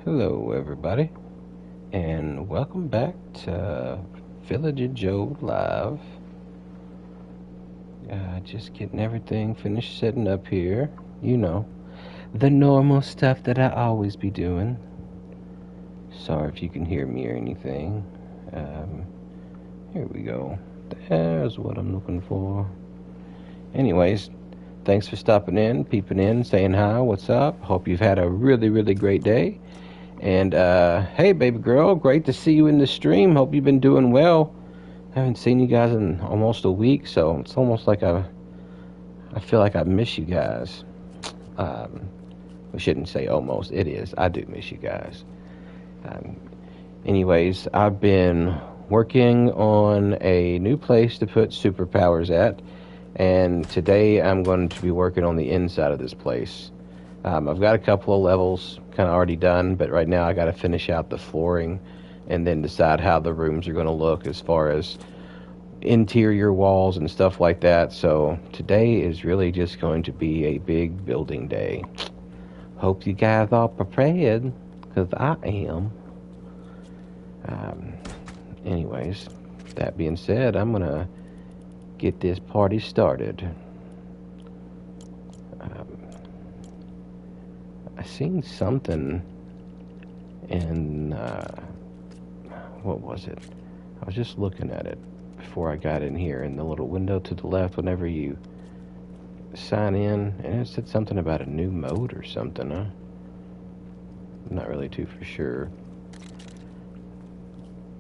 Hello, everybody, and welcome back to Village of Joe Live. Just getting everything finished setting up here. You know, the normal stuff that I always be doing. Sorry if you can hear me or anything. Um, Here we go. There's what I'm looking for. Anyways, thanks for stopping in, peeping in, saying hi, what's up? Hope you've had a really, really great day. And hey, baby girl, great to see you in the stream. Hope you've been doing well. I haven't seen you guys in almost a week, so it's almost like I feel like I miss you guys. Um, we shouldn't say almost. It is. I do miss you guys. Um, Anyways, I've been working on a new place to put superpowers at, and today I'm going to be working on the inside of this place. I've got a couple of levels kind of already done, but right now I got to finish out the flooring and then decide how the rooms are going to look as far as interior walls and stuff like that. So today is really just going to be a big building day. Hope you guys are prepared, because I am. Um, Anyways, that being said, I'm going to get this party started. Um, I seen something in, what was it? I was just looking at it before I got in here in the little window to the left whenever you sign in, and it said something about a new mode or something, huh? I'm not really too for sure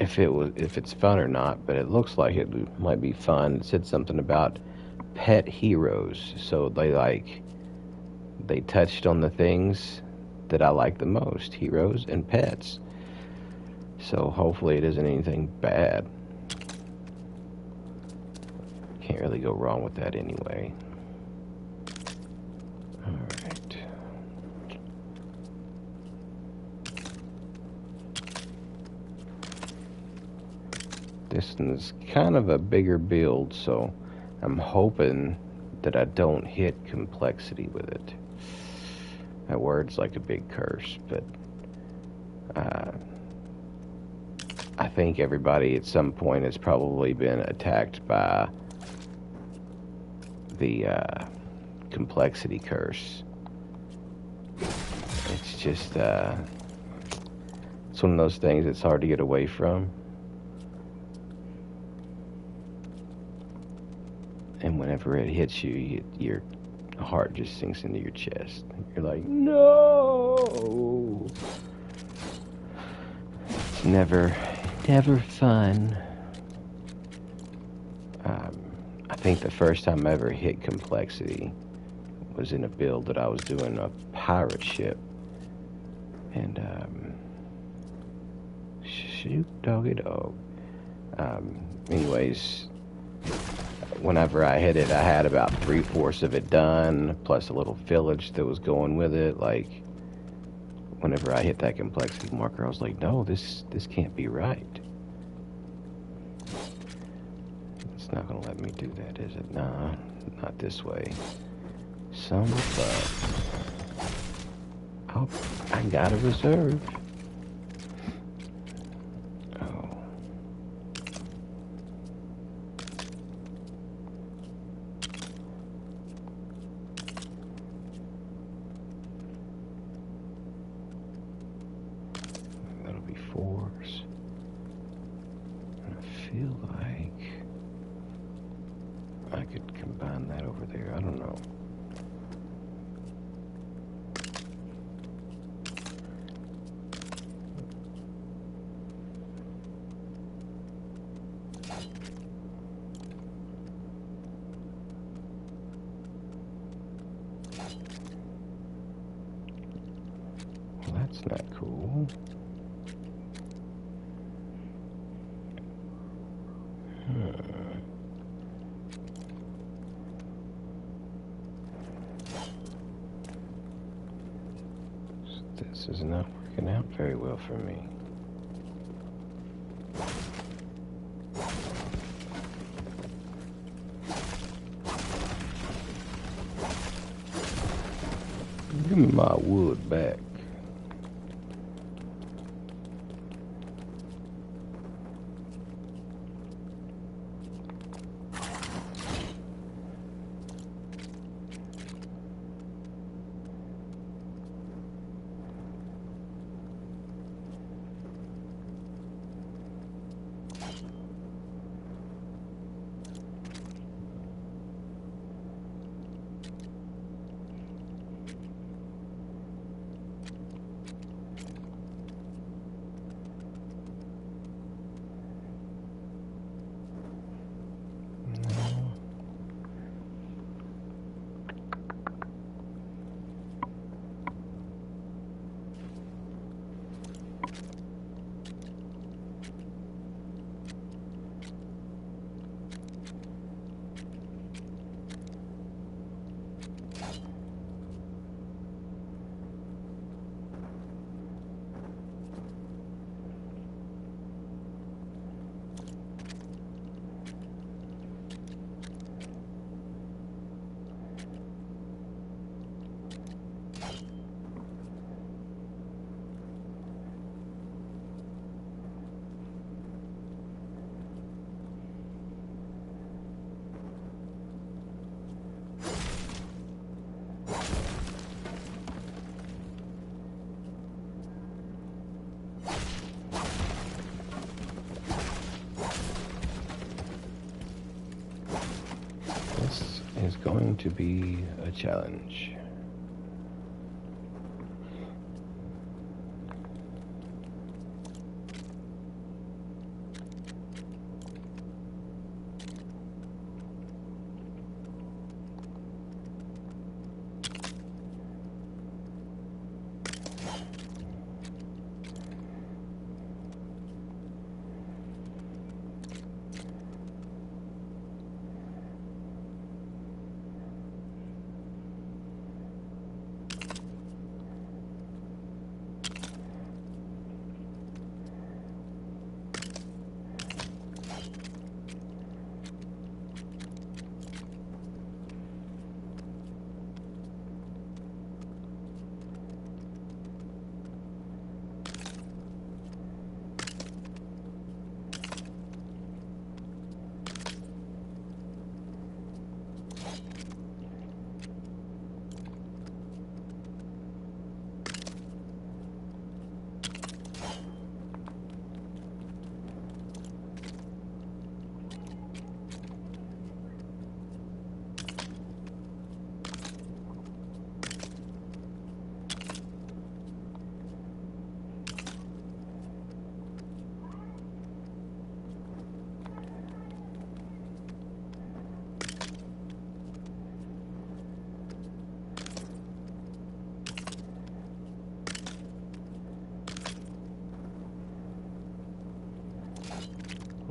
if it's fun or not, but it looks like it might be fun. It said something about pet heroes, so they touched on the things that I like the most, heroes and pets. So hopefully it isn't anything bad. Can't really go wrong with that anyway. Alright. This is kind of a bigger build, so I'm hoping that I don't hit complexity with it. That word's like a big curse, but uh, I think everybody at some point has probably been attacked by the complexity curse. It's just, it's one of those things that's hard to get away from. And whenever it hits you, your heart just sinks into your chest. You're like, no! It's never fun. I think the first time I ever hit complexity was in a build that I was doing a pirate ship. And, shoot, doggy dog. Anyways, whenever I hit it, I had about 3/4 of it done, plus a little village that was going with it. Like, whenever I hit that complexity marker, I was like, no, this can't be right. It's not gonna let me do that, is it? Nah, not this way. Some oh, I got a reserve. Oh. That'll be 4s. I feel like I could combine that over there. I don't know. Well, that's not cool. This is not working out very well for me. Give me my wood back. is going to be a challenge.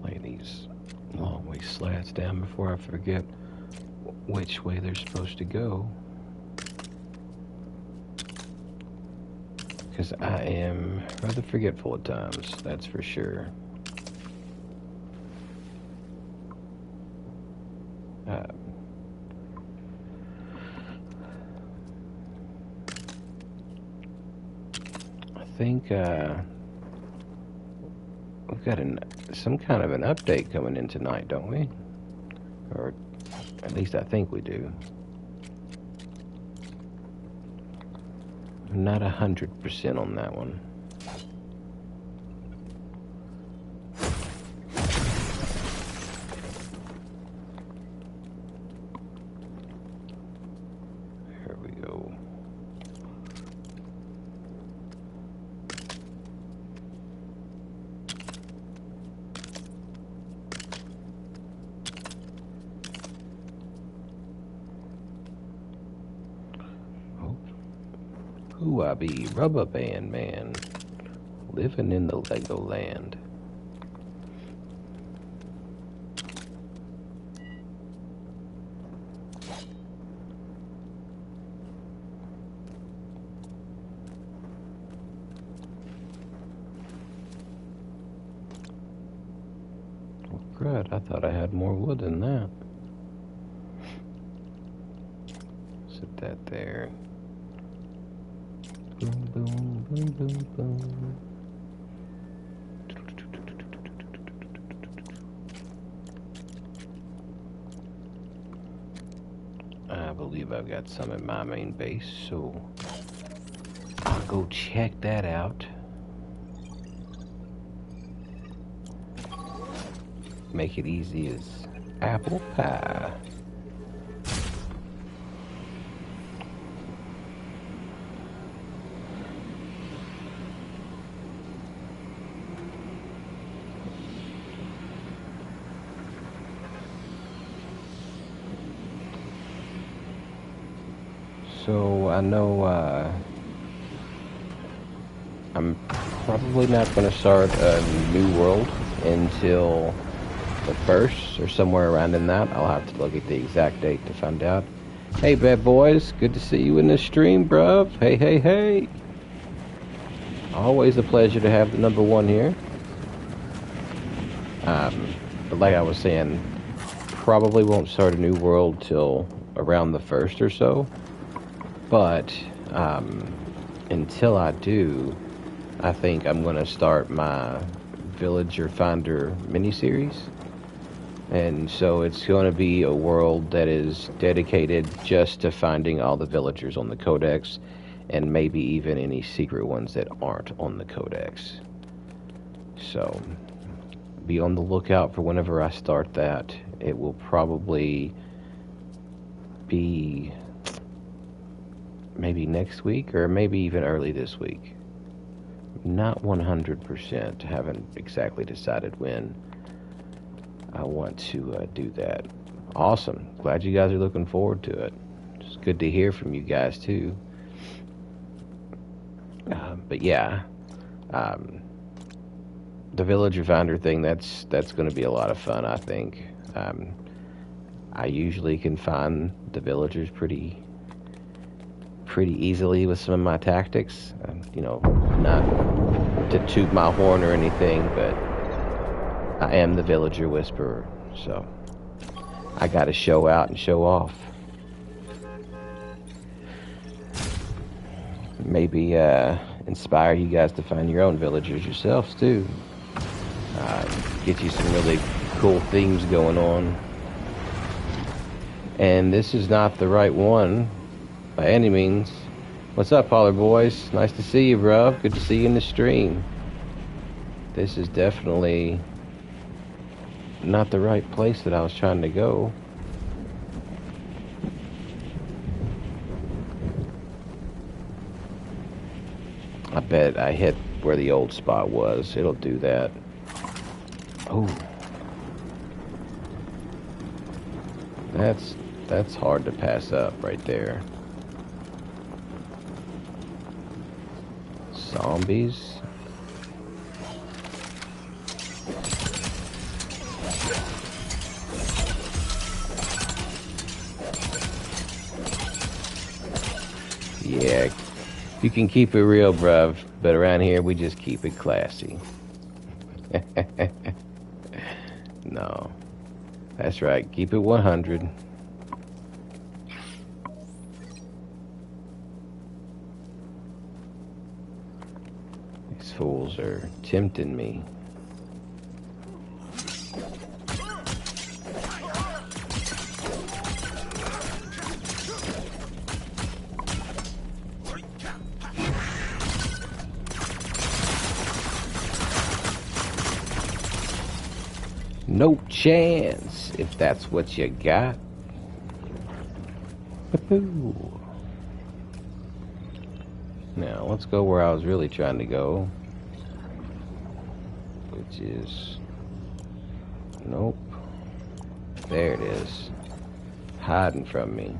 Lay these long way slats down before I forget which way they're supposed to go. Because I am rather forgetful at times, that's for sure. I think we've got some kind of an update coming in tonight, don't we? Or at least I think we do. I'm not 100% on that one. Here we go. Who I be, Rubber Band Man, living in the Lego land. Oh, crud, I thought I had more wood than that. Sit that there. Boom, boom, boom, boom, boom. I believe I've got some in my main base, so I'll go check that out. Make it easy as apple pie. So I know I'm probably not going to start a new world until the 1st or somewhere around in that. I'll have to look at the exact date to find out. Hey, bad boys, good to see you in the stream, bruv. Hey, hey, hey. Always a pleasure to have the number one here. But like I was saying, probably won't start a new world till around the 1st or so. But until I do, I think I'm going to start my Villager Finder miniseries. And so it's going to be a world that is dedicated just to finding all the villagers on the Codex, and maybe even any secret ones that aren't on the Codex. So be on the lookout for whenever I start that. It will probably be maybe next week or maybe even early this week. Not 100%. Haven't exactly decided when I want to do that. Awesome. Glad you guys are looking forward to it. It's good to hear from you guys too. But yeah, the villager finder thing, that's going to be a lot of fun, I think. I usually can find the villagers pretty easily with some of my tactics. Not to toot my horn or anything, but I am the villager whisperer, so I gotta show out and show off. Maybe inspire you guys to find your own villagers yourselves too. Get you some really cool themes going on. And this is not the right one by any means. What's up, Pollard boys? Nice to see you, bro. Good to see you in the stream. This is definitely not the right place that I was trying to go. I bet I hit where the old spot was. It'll do that. Oh. That's hard to pass up right there. Zombies. Yeah, you can keep it real, bruv, but around here we just keep it classy. No, that's right. Keep it 100. These fools are tempting me. No chance, if that's what you got. Now, let's go where I was really trying to go. Which is... Nope. There it is. Hiding from me.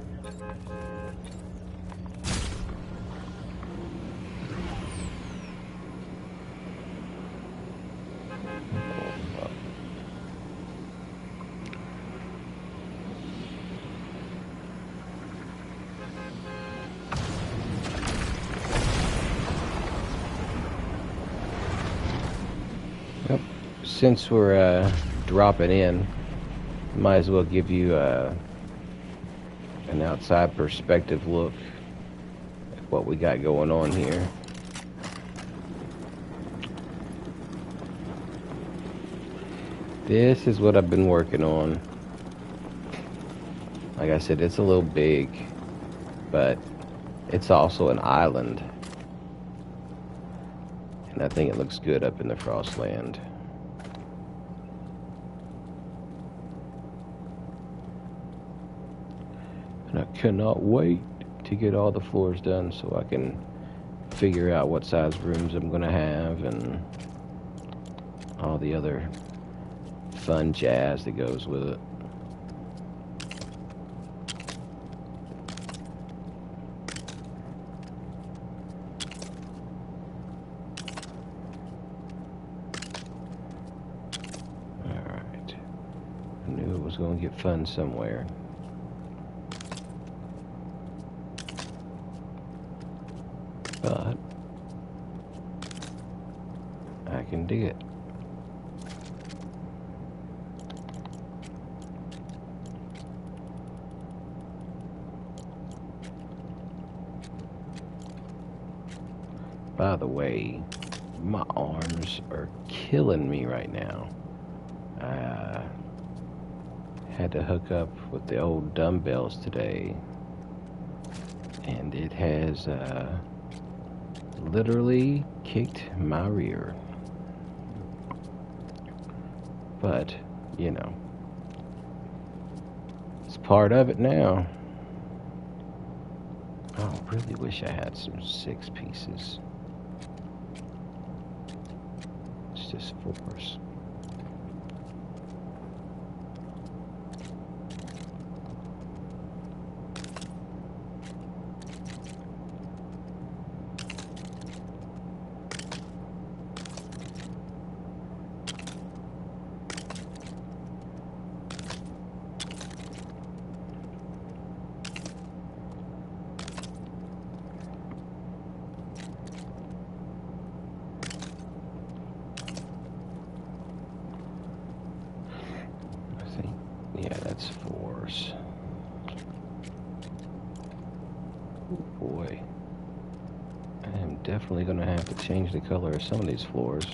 Since we're dropping in, might as well give you an outside perspective look at what we got going on here. This is what I've been working on. Like I said, it's a little big, but it's also an island. And I think it looks good up in the Frostland. And I cannot wait to get all the floors done so I can figure out what size rooms I'm gonna have and all the other fun jazz that goes with it. Alright. I knew it was gonna get fun somewhere. But I can dig it. By the way, my arms are killing me right now. I had to hook up with the old dumbbells today, and it has literally kicked my rear. But, you know, it's part of it now. really wish I had some 6 pieces. It's just 4s. Yeah, that's 4s. Oh boy. I am definitely going to have to change the color of some of these floors.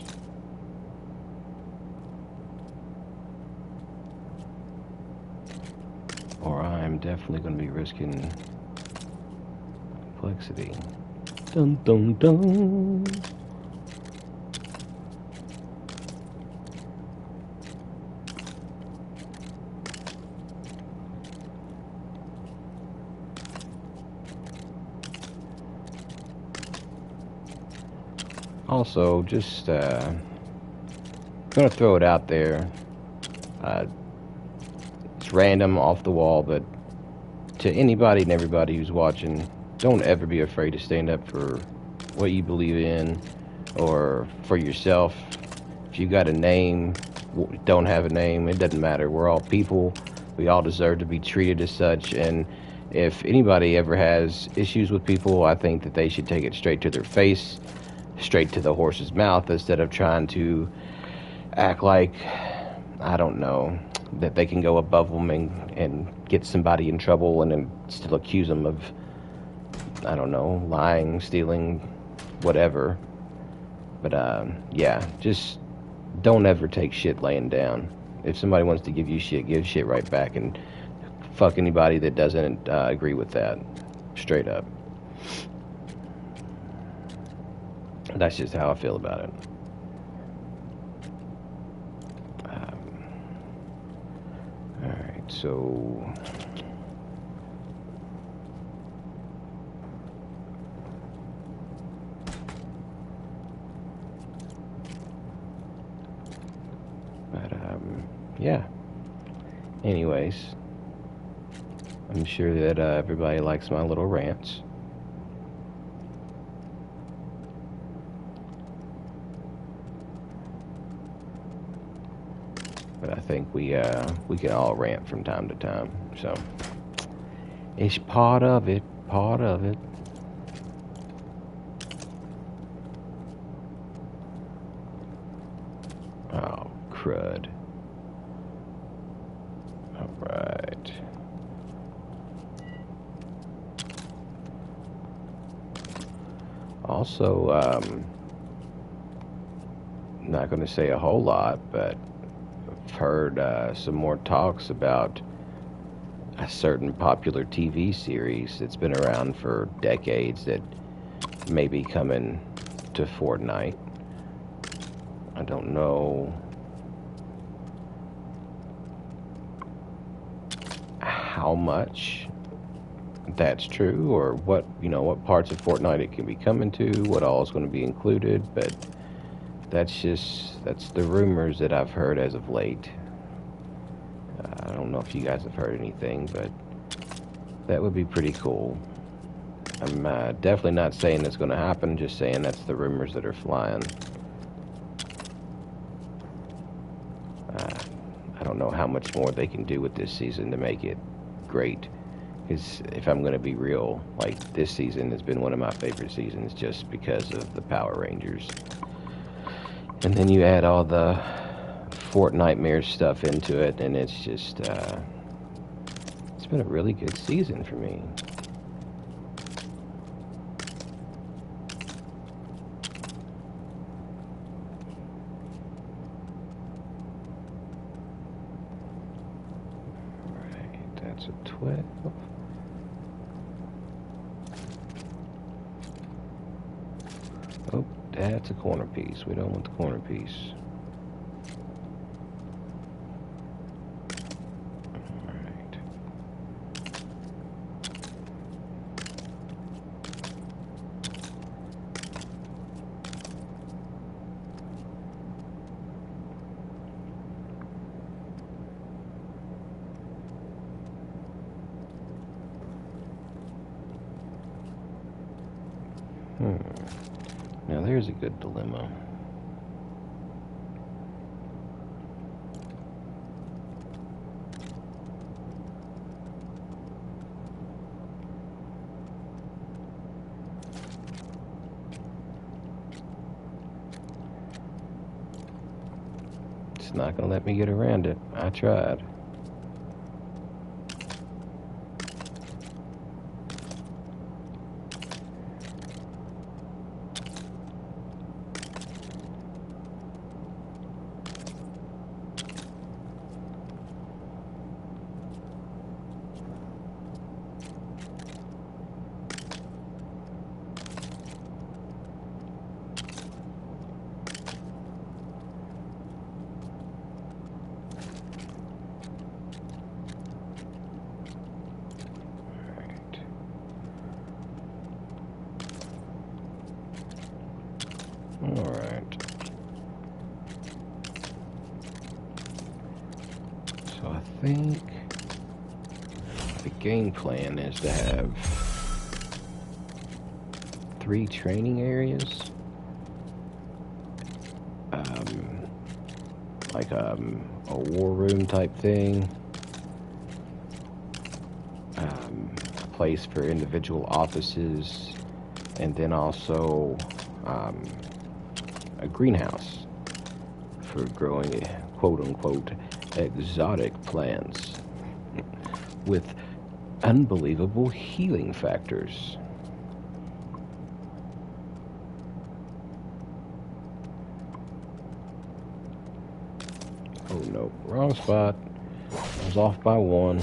Or I'm definitely going to be risking complexity. Dun dun dun! Also, just gonna throw it out there. It's random, off the wall, but to anybody and everybody who's watching, don't ever be afraid to stand up for what you believe in or for yourself. If you got a name, don't have a name, it doesn't matter. We're all people. We all deserve to be treated as such. And if anybody ever has issues with people, I think that they should take it straight to their face, straight to the horse's mouth, instead of trying to act like, I don't know, that they can go above them and get somebody in trouble and then still accuse them of, I don't know, lying, stealing, whatever. But yeah, just don't ever take shit laying down. If somebody wants to give you shit, give shit right back, and fuck anybody that doesn't agree with that. Straight up. That's just how I feel about it. Alright, so... But, yeah. Anyways, I'm sure that everybody likes my little rants. But I think we can all rant from time to time. So it's part of it. Part of it. Oh, crud. All right. Also, not going to say a whole lot, but I've heard some more talks about a certain popular TV series that's been around for decades that may be coming to Fortnite. I don't know how much that's true, or what, what parts of Fortnite it can be coming to, what all is going to be included, but that's the rumors that I've heard as of late. I don't know if you guys have heard anything, but that would be pretty cool. I'm definitely not saying it's going to happen, just saying that's the rumors that are flying. I don't know how much more they can do with this season to make it great. Because if I'm going to be real, like, this season has been one of my favorite seasons just because of the Power Rangers. And then you add all the Fortnitemares stuff into it, and it's just, it's been a really good season for me. Alright, that's a 12. Oh, that's a corner piece. We don't want the corner piece. Alright. Now there's a good dilemma. It's not gonna let me get around it. I tried. Alright. So I think the game plan is to have 3 training areas. Like a war room type thing. A place for individual offices. And then also a greenhouse for growing quote-unquote exotic plants with unbelievable healing factors. Oh no, wrong spot. I was off by 1.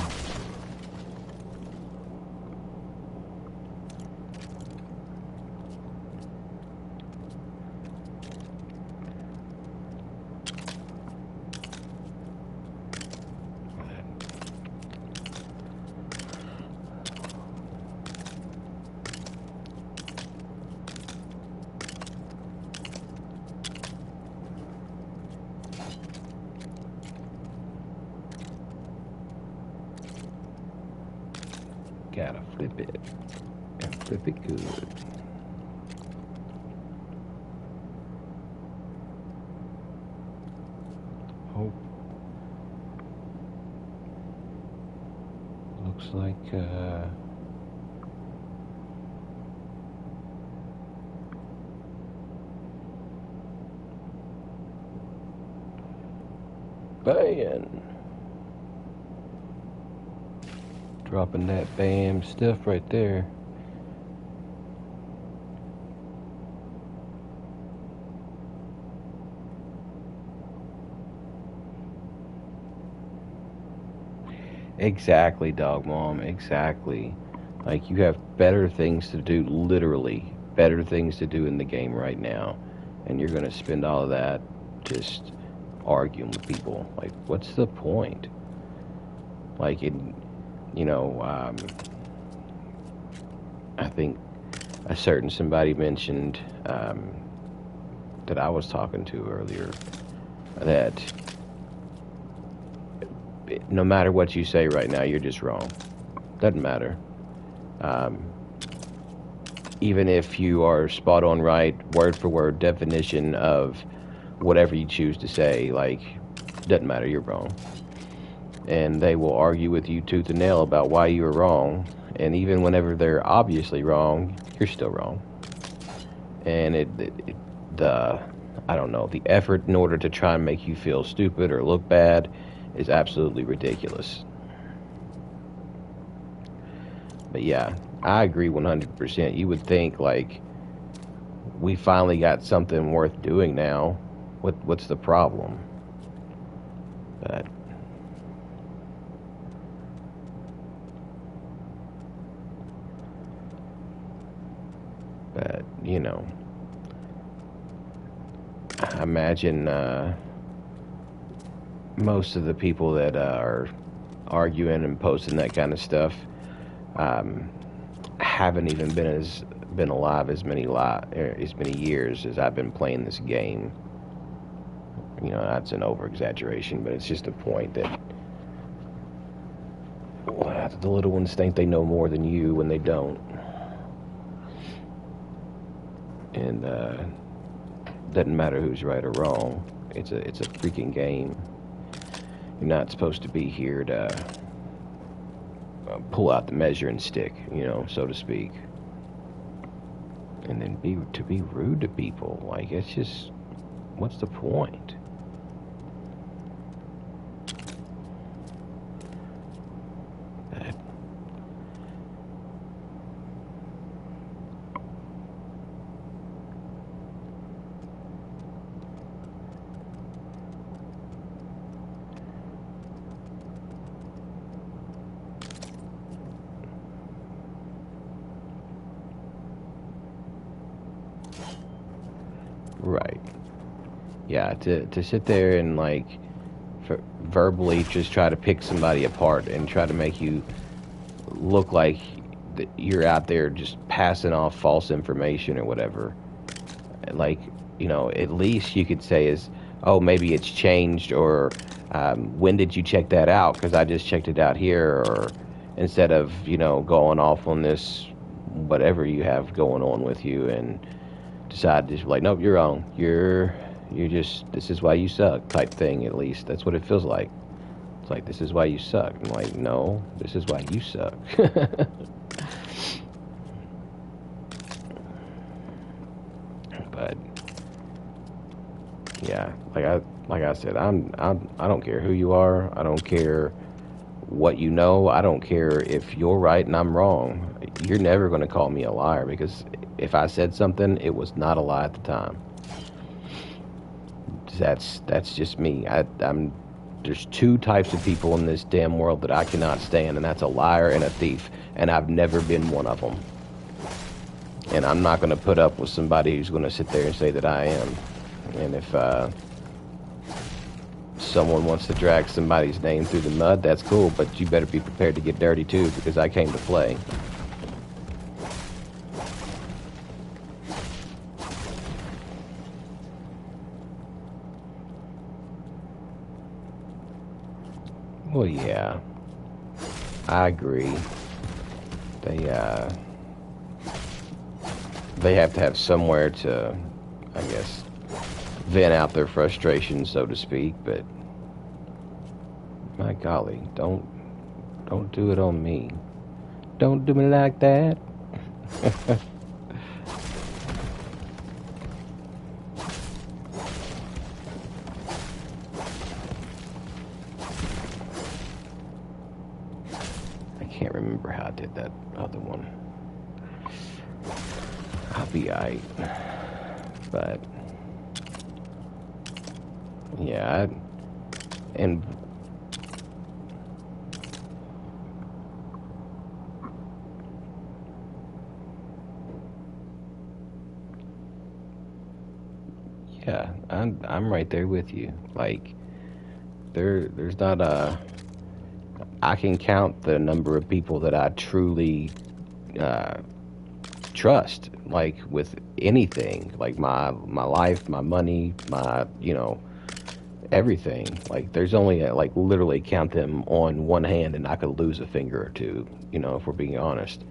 Gotta flip it. And flip it good. Oh. Looks like, bam! Dropping that bam stuff right there. Exactly, Dog Mom, exactly. Like, you have better things to do, literally, better things to do in the game right now. And you're gonna spend all of that just arguing with people. Like, what's the point? Like, I think a certain somebody mentioned that I was talking to earlier that no matter what you say right now, you're just wrong. Doesn't matter. Even if you are spot on right, word for word definition of whatever you choose to say, like, doesn't matter, you're wrong. And they will argue with you tooth and nail about why you were wrong. And even whenever they're obviously wrong, you're still wrong. And I don't know, the effort in order to try and make you feel stupid or look bad is absolutely ridiculous. But yeah, I agree 100%. You would think, like, we finally got something worth doing now. What's the problem? But you know, I imagine most of the people that are arguing and posting that kind of stuff haven't even been alive as many years as I've been playing this game. You know, that's an over exaggeration, but it's just a point that the little ones think they know more than you when they don't. and doesn't matter who's right or wrong. It's a freaking game. You're not supposed to be here to pull out the measuring stick, so to speak, and then be rude to people. Like, it's just, what's the point? Right. Yeah, to sit there and like verbally just try to pick somebody apart and try to make you look like that you're out there just passing off false information or whatever. Like, at least you could say is, oh, maybe it's changed, or when did you check that out? Because I just checked it out here, or instead of going off on this whatever you have going on with you and decide to just like, nope, you're wrong. You're just, this is why you suck type thing. At least that's what it feels like. It's like, this is why you suck. I'm like, no, this is why you suck. But yeah, like I said, I don't care who you are. I don't care what you know. I don't care if you're right and I'm wrong. You're never going to call me a liar, because if I said something, it was not a lie at the time. That's just me. There's two types of people in this damn world that I cannot stand, and that's a liar and a thief, and I've never been one of them. And I'm not going to put up with somebody who's going to sit there and say that I am. And if someone wants to drag somebody's name through the mud, that's cool, but you better be prepared to get dirty too, because I came to play. Well, yeah, I agree. They have to have somewhere to, I guess, vent out their frustration, so to speak. But my golly, don't do it on me. Don't do me like that. I can't remember how I did that other one. I'll be alright. But yeah, and yeah, I'm right there with you. Like, there's not a, I can count the number of people that I truly trust, like with anything, like my life, my money, my everything. Like, there's only like literally count them on one hand, and I could lose a finger or two, if we're being honest.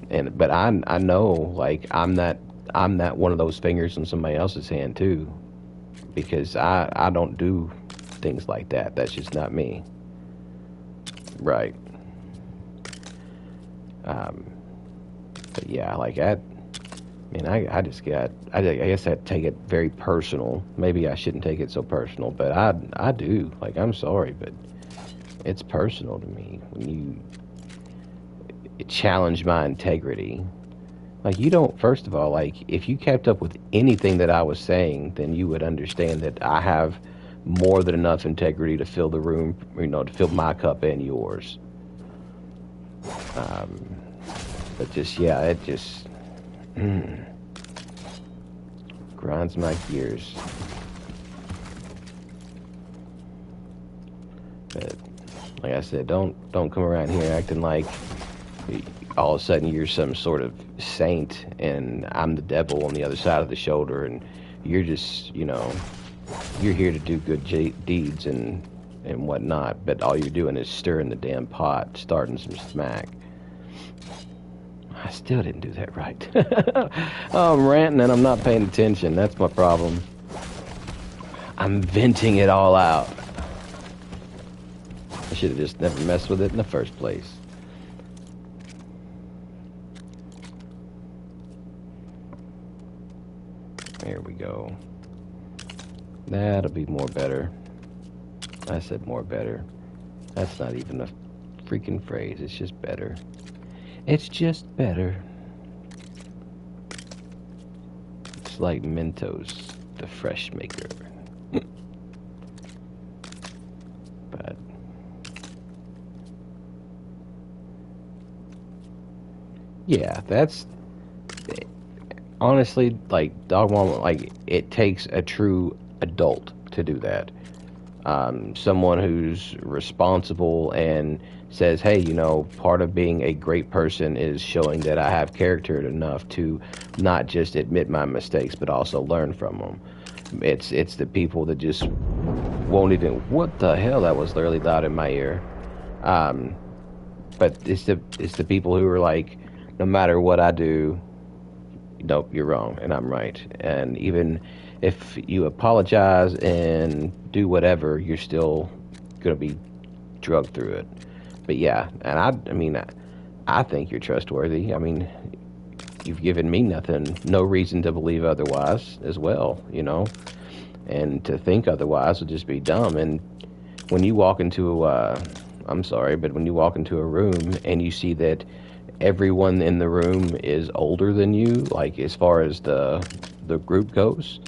But I know, like, I'm that one of those fingers in somebody else's hand too, because I don't do things like that. That's just not me. Right. But yeah, like, I mean, I guess I take it very personal. Maybe I shouldn't take it so personal, but I do. Like, I'm sorry, but it's personal to me when you challenge my integrity. Like, you don't, first of all, like, if you kept up with anything that I was saying, then you would understand that I have more than enough integrity to fill the room, to fill my cup and yours. But just, yeah, it just grinds my gears. But like I said, don't come around here acting like all of a sudden you're some sort of saint and I'm the devil on the other side of the shoulder, and you're just, you're here to do good deeds and whatnot, but all you're doing is stirring the damn pot, starting some smack. I still didn't do that right. Oh, I'm ranting and I'm not paying attention. That's my problem. I'm venting it all out. I should have just never messed with it in the first place. There we go. That'll be more better. I said more better. That's not even a freaking phrase. It's just better. It's just better. It's like Mentos, the fresh maker. But yeah, that's honestly like Dog Mama. Like it takes a true adult to do that. Someone who's responsible and says, hey, you know, part of being a great person is showing that I have character enough to not just admit my mistakes, but also learn from them. It's the people that just won't even, what the hell, that was literally loud in my ear. Um, but it's the people who are like, no matter what I do, nope, you're wrong, and I'm right. And even if you apologize and do whatever, you're still gonna be drugged through it. But yeah, and I mean, I think you're trustworthy. I mean, you've given me nothing, no reason to believe otherwise as well, you know. And to think otherwise would just be dumb. And when you walk into, I'm sorry, but when you walk into a room and you see that everyone in the room is older than you, like as far as the group goes.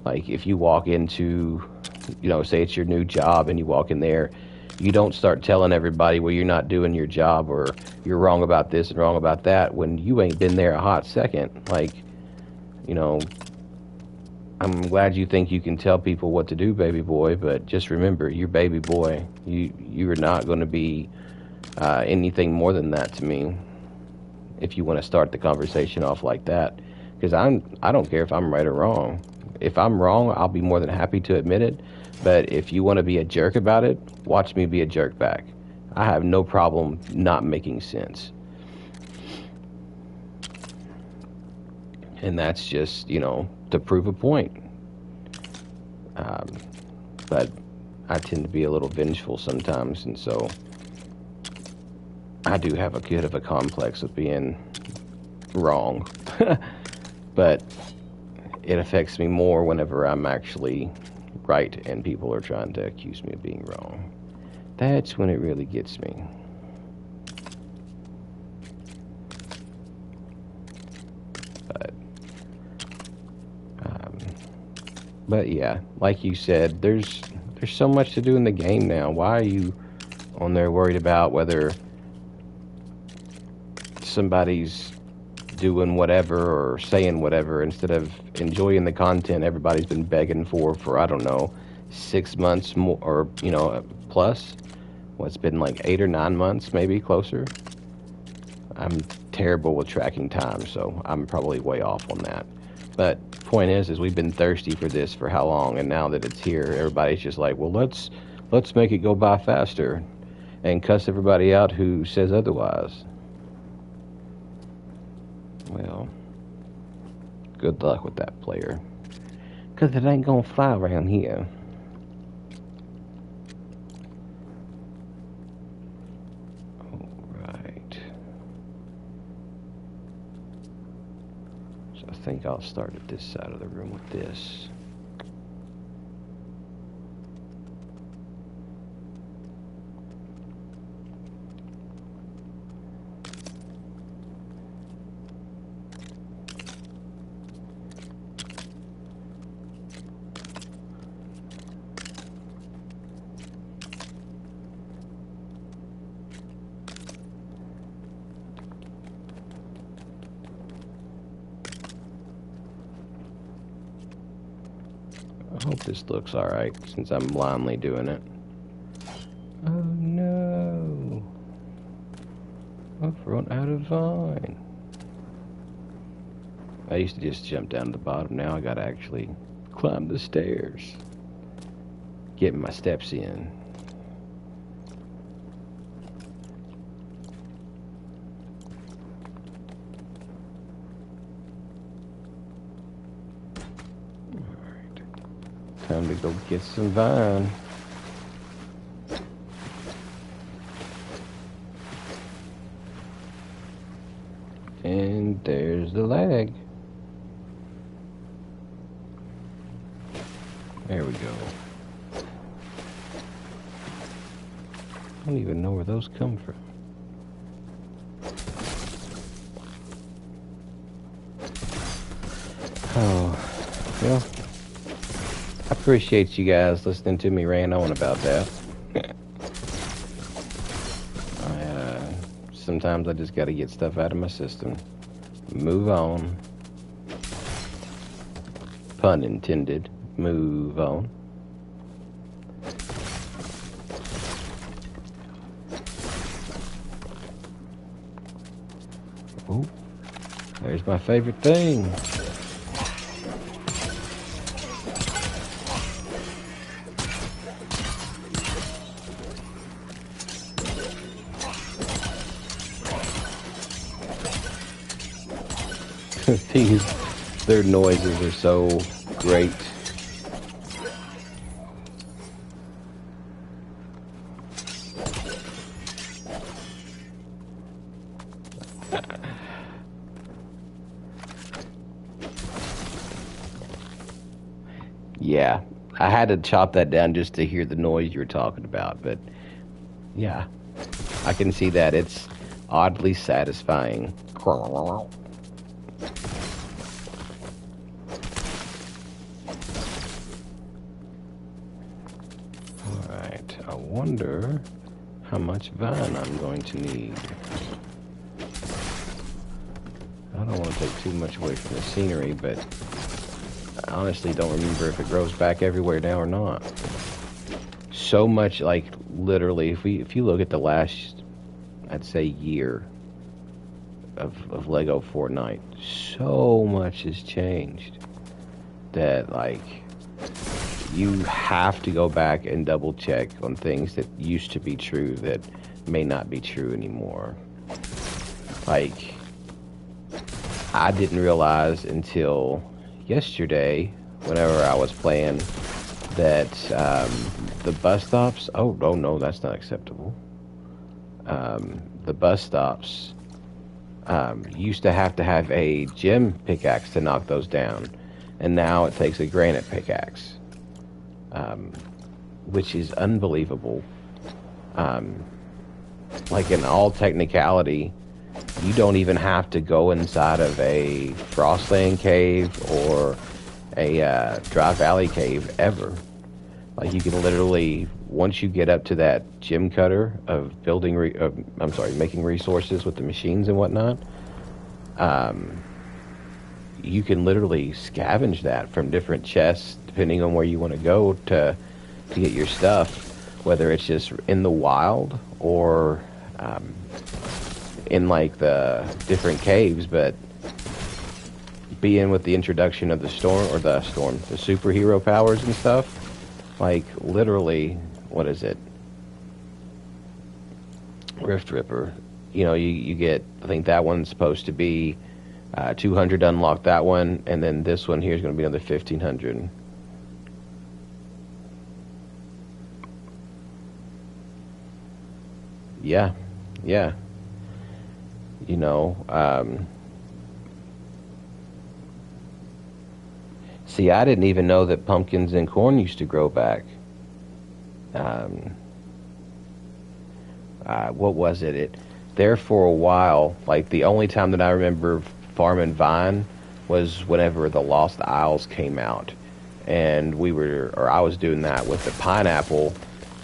Like if you walk into, you know, say it's your new job and you walk in there, you don't start telling everybody, well, you're not doing your job or you're wrong about this and wrong about that when you ain't been there a hot second. Like, you know, I'm glad you think you can tell people what to do, baby boy, but just remember, you're baby boy. You're not going to be anything more than that to me. If you want to start the conversation off like that, because I don't care if I'm right or wrong. If I'm wrong, I'll be more than happy to admit it. But if you want to be a jerk about it, watch me be a jerk back. I have no problem not making sense. And that's just, you know, to prove a point. Um, but I tend to be a little vengeful sometimes, and so I do have a bit of a complex of being wrong. But it affects me more whenever I'm actually right and people are trying to accuse me of being wrong. That's when it really gets me. But, um, but yeah, like you said, there's so much to do in the game now. Why are you on there worried about whether somebody's doing whatever or saying whatever instead of enjoying the content everybody's been begging for I don't know, 6 months more, or you know, plus? Well, it's been like 8 or 9 months, maybe closer. I'm terrible with tracking time, so I'm probably way off on that. But point is we've been thirsty for this for how long, and now that it's here, everybody's just like, well, let's make it go by faster and cuss everybody out who says otherwise. Well, good luck with that, player. Because it ain't gonna fly around here. Alright. So I think I'll start at this side of the room with this. I hope this looks alright, since I'm blindly doing it. Oh no! I've run out of vine. I used to just jump down to the bottom, now I gotta actually climb the stairs. Getting my steps in. Time to go get some vine. And there's the lag. There we go. I don't even know where those come from. Oh, well, I appreciate you guys listening to me rant on about that. Sometimes I just got to get stuff out of my system. Move on. Pun intended. Move on. Oh, there's my favorite thing. Their noises are so great. Yeah, I had to chop that down just to hear the noise you were talking about, but yeah, I can see that. It's oddly satisfying. Alright, I wonder how much vine I'm going to need. I don't want to take too much away from the scenery, but I honestly don't remember if it grows back everywhere now or not. So much, like, literally, if you look at the last, I'd say, year of Lego Fortnite, so much has changed that, like, you have to go back and double check on things that used to be true that may not be true anymore. Like, I didn't realize until yesterday, whenever I was playing, that the bus stops, oh no, that's not acceptable. The bus stops used to have a gem pickaxe to knock those down, and now it takes a granite pickaxe, which is unbelievable. Like, in all technicality, you don't even have to go inside of a Frostland cave or a Dry Valley cave ever. Like, you can literally, once you get up to that gem cutter of making resources with the machines and whatnot, you can literally scavenge that from different chests, depending on where you want to go to get your stuff, whether it's just in the wild or in, like, the different caves. But being with the introduction of the superhero powers and stuff, like, literally, what is it? Rift Ripper. You know, you get, I think that one's supposed to be 200 to unlock that one, and then this one here is going to be another 1,500. Yeah. You know, see, I didn't even know that pumpkins and corn used to grow back. What was it? There for a while, like, the only time that I remember farming vine was whenever the Lost Isles came out, and I was doing that with the pineapple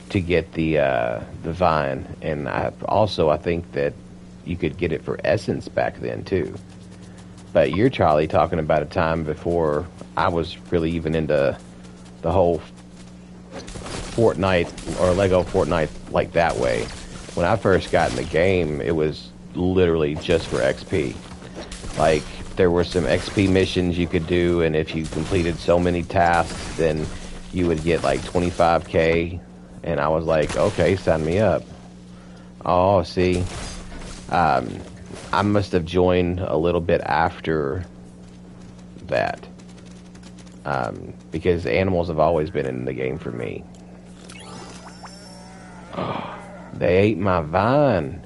to get the vine, and I think that you could get it for essence back then too. But you're, Charlie, talking about a time before I was really even into the whole Fortnite or Lego Fortnite like that way. When I first got in the game, it was literally just for XP. Like, there were some XP missions you could do, and if you completed so many tasks, then you would get like 25k. And I was like, okay, sign me up. Oh, see, I must have joined a little bit after that. Because animals have always been in the game for me. They ate my vine.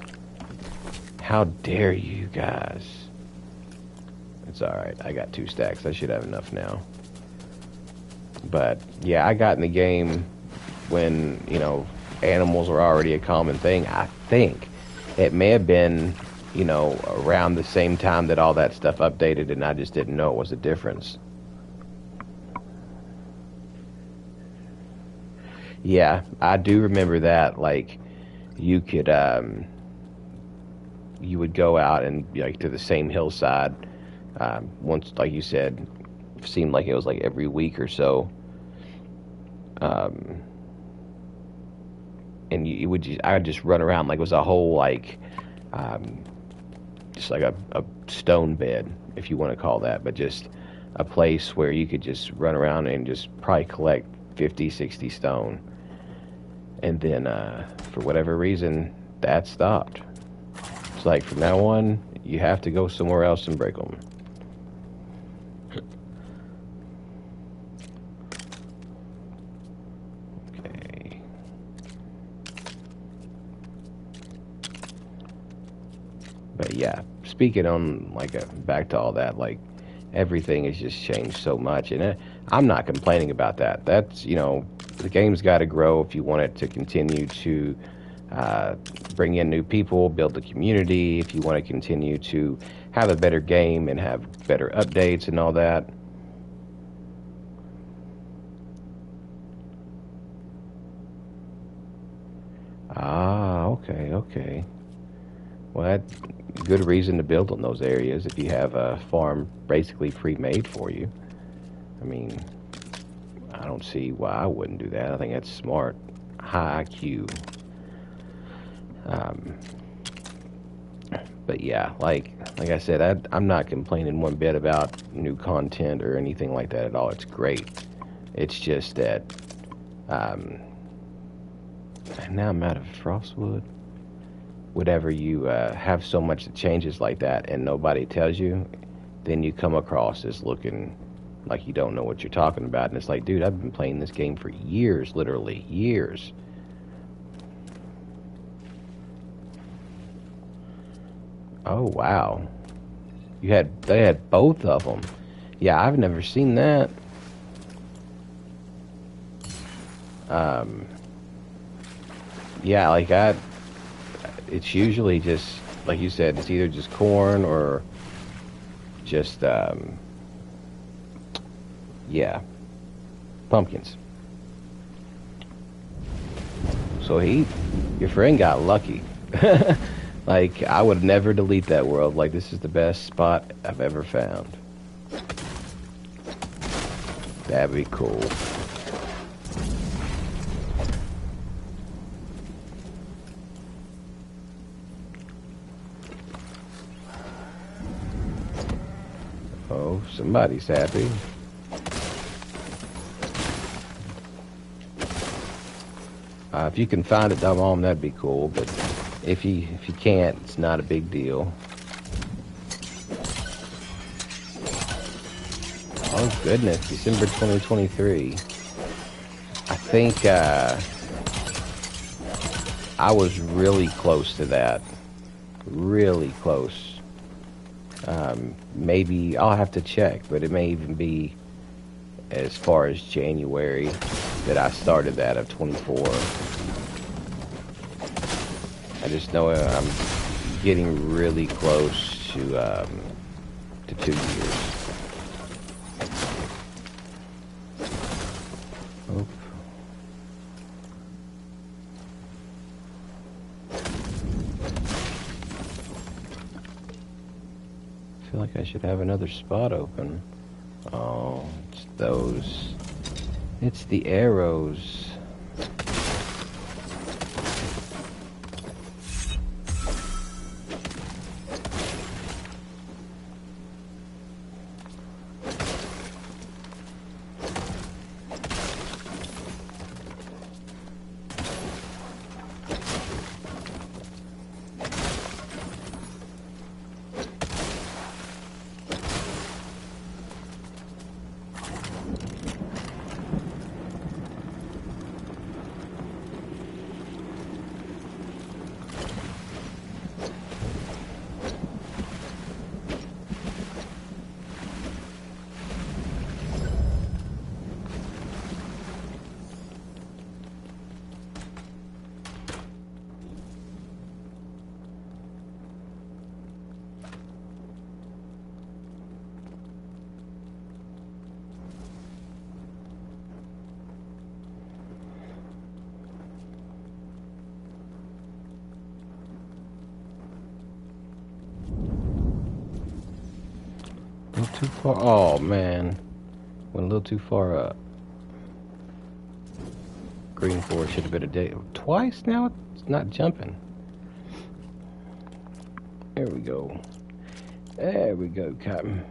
How dare you guys? It's alright. I got 2 stacks. I should have enough now. But, yeah, I got in the game when, you know, animals were already a common thing. I think it may have been, you know, around the same time that all that stuff updated, and I just didn't know it was a difference. Yeah, I do remember that. Like, you could, you would go out and, like, to the same hillside, once, like you said, seemed like it was like every week or so. Um, and you would just, I would just run around like it was a whole, like, um, just like a stone bed, if you want to call that, but just a place where you could just run around and just probably collect 50, 60 stone. And then, for whatever reason, that stopped. It's like, from now on, you have to go somewhere else and break them. Okay. But yeah, speaking on, like, back to all that, like, everything has just changed so much. And I'm not complaining about that. That's, you know, the game's got to grow if you want it to continue to bring in new people, build the community, if you want to continue to have a better game and have better updates and all that. Ah, okay, okay. Well, that's good reason to build on those areas if you have a farm basically pre-made for you. I mean, I don't see why I wouldn't do that. I think that's smart. High IQ. Um, but yeah, like I said, I'm not complaining one bit about new content or anything like that at all. It's great. It's just that um, now I'm out of frostwood. Whenever you have so much that changes like that and nobody tells you, then you come across as looking like you don't know what you're talking about. And it's like, dude, I've been playing this game for years, literally years. Oh, wow. They had both of them. Yeah, I've never seen that. Um, yeah, like it's usually just, like you said, it's either just corn or just, yeah, pumpkins. So your friend got lucky. Like, I would never delete that world. Like, this is the best spot I've ever found. That'd be cool. Oh, somebody's happy. If you can find it, Dom, that'd be cool. But if you can't, it's not a big deal. Oh goodness, December 2023. I think I was really close to that. Really close. Maybe I'll have to check, but it may even be as far as January that I started that of 24. I just know I'm getting really close to 2 years. Oh. I feel like I should have another spot open. Oh, it's those. It's the arrows. too far. Oh, man. Went a little too far up. Green 4 should have been a day. Twice now? It's not jumping. There we go. There we go, Captain.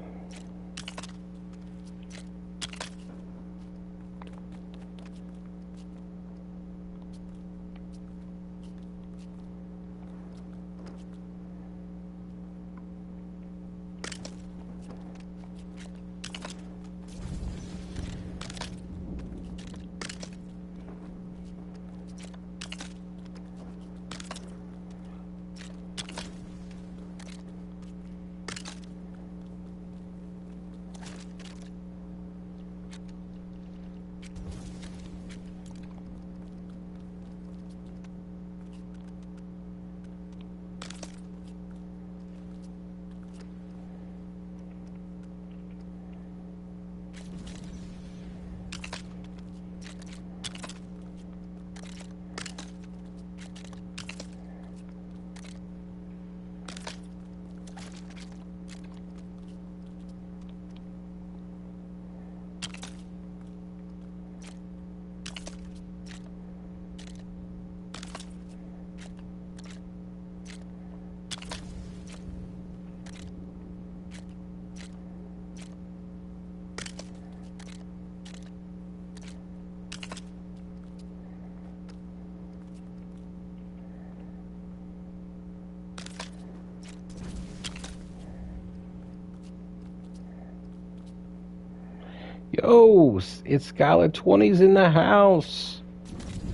Yo, it's Skylar20's in the house.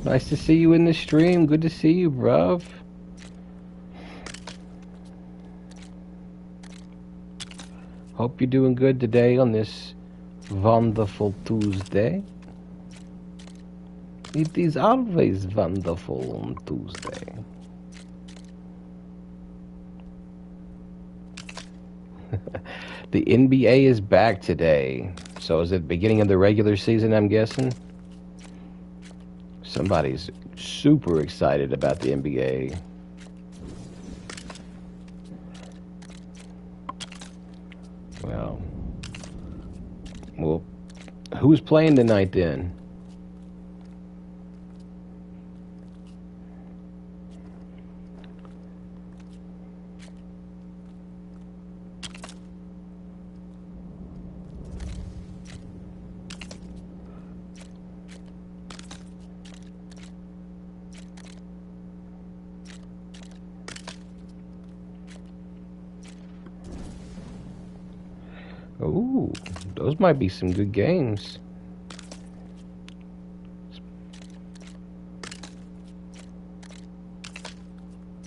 Nice to see you in the stream. Good to see you, bruv. Hope you're doing good today on this wonderful Tuesday. It is always wonderful on Tuesday. The NBA is back today. So is it the beginning of the regular season, I'm guessing? Somebody's super excited about the NBA. Well, who's playing tonight then? Ooh, those might be some good games.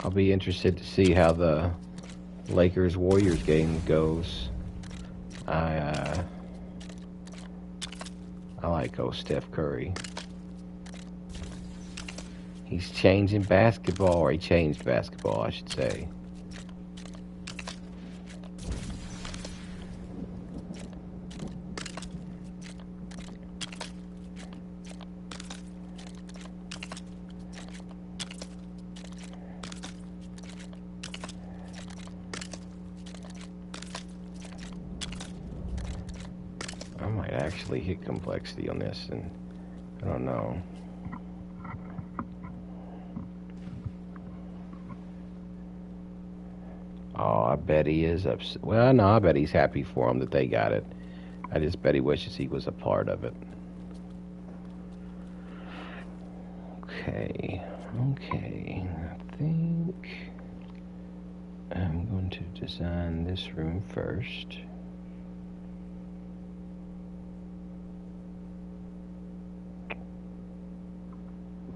I'll be interested to see how the Lakers-Warriors game goes. I like Steph Curry. He's changing basketball, or he changed basketball, I should say. Hit complexity on this, and I don't know. Oh, I bet he is upset. Well, no, I bet he's happy for him that they got it. I just bet he wishes he was a part of it. Okay, I think I'm going to design this room first.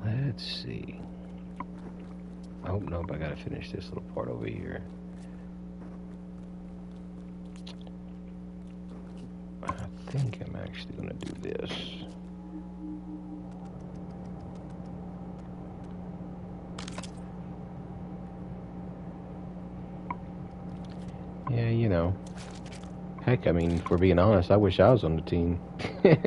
Let's see. Oh, nope, I gotta finish this little part over here. I think I'm actually gonna do this. Yeah, you know. Heck, I mean, if we're being honest, I wish I was on the team. Heck,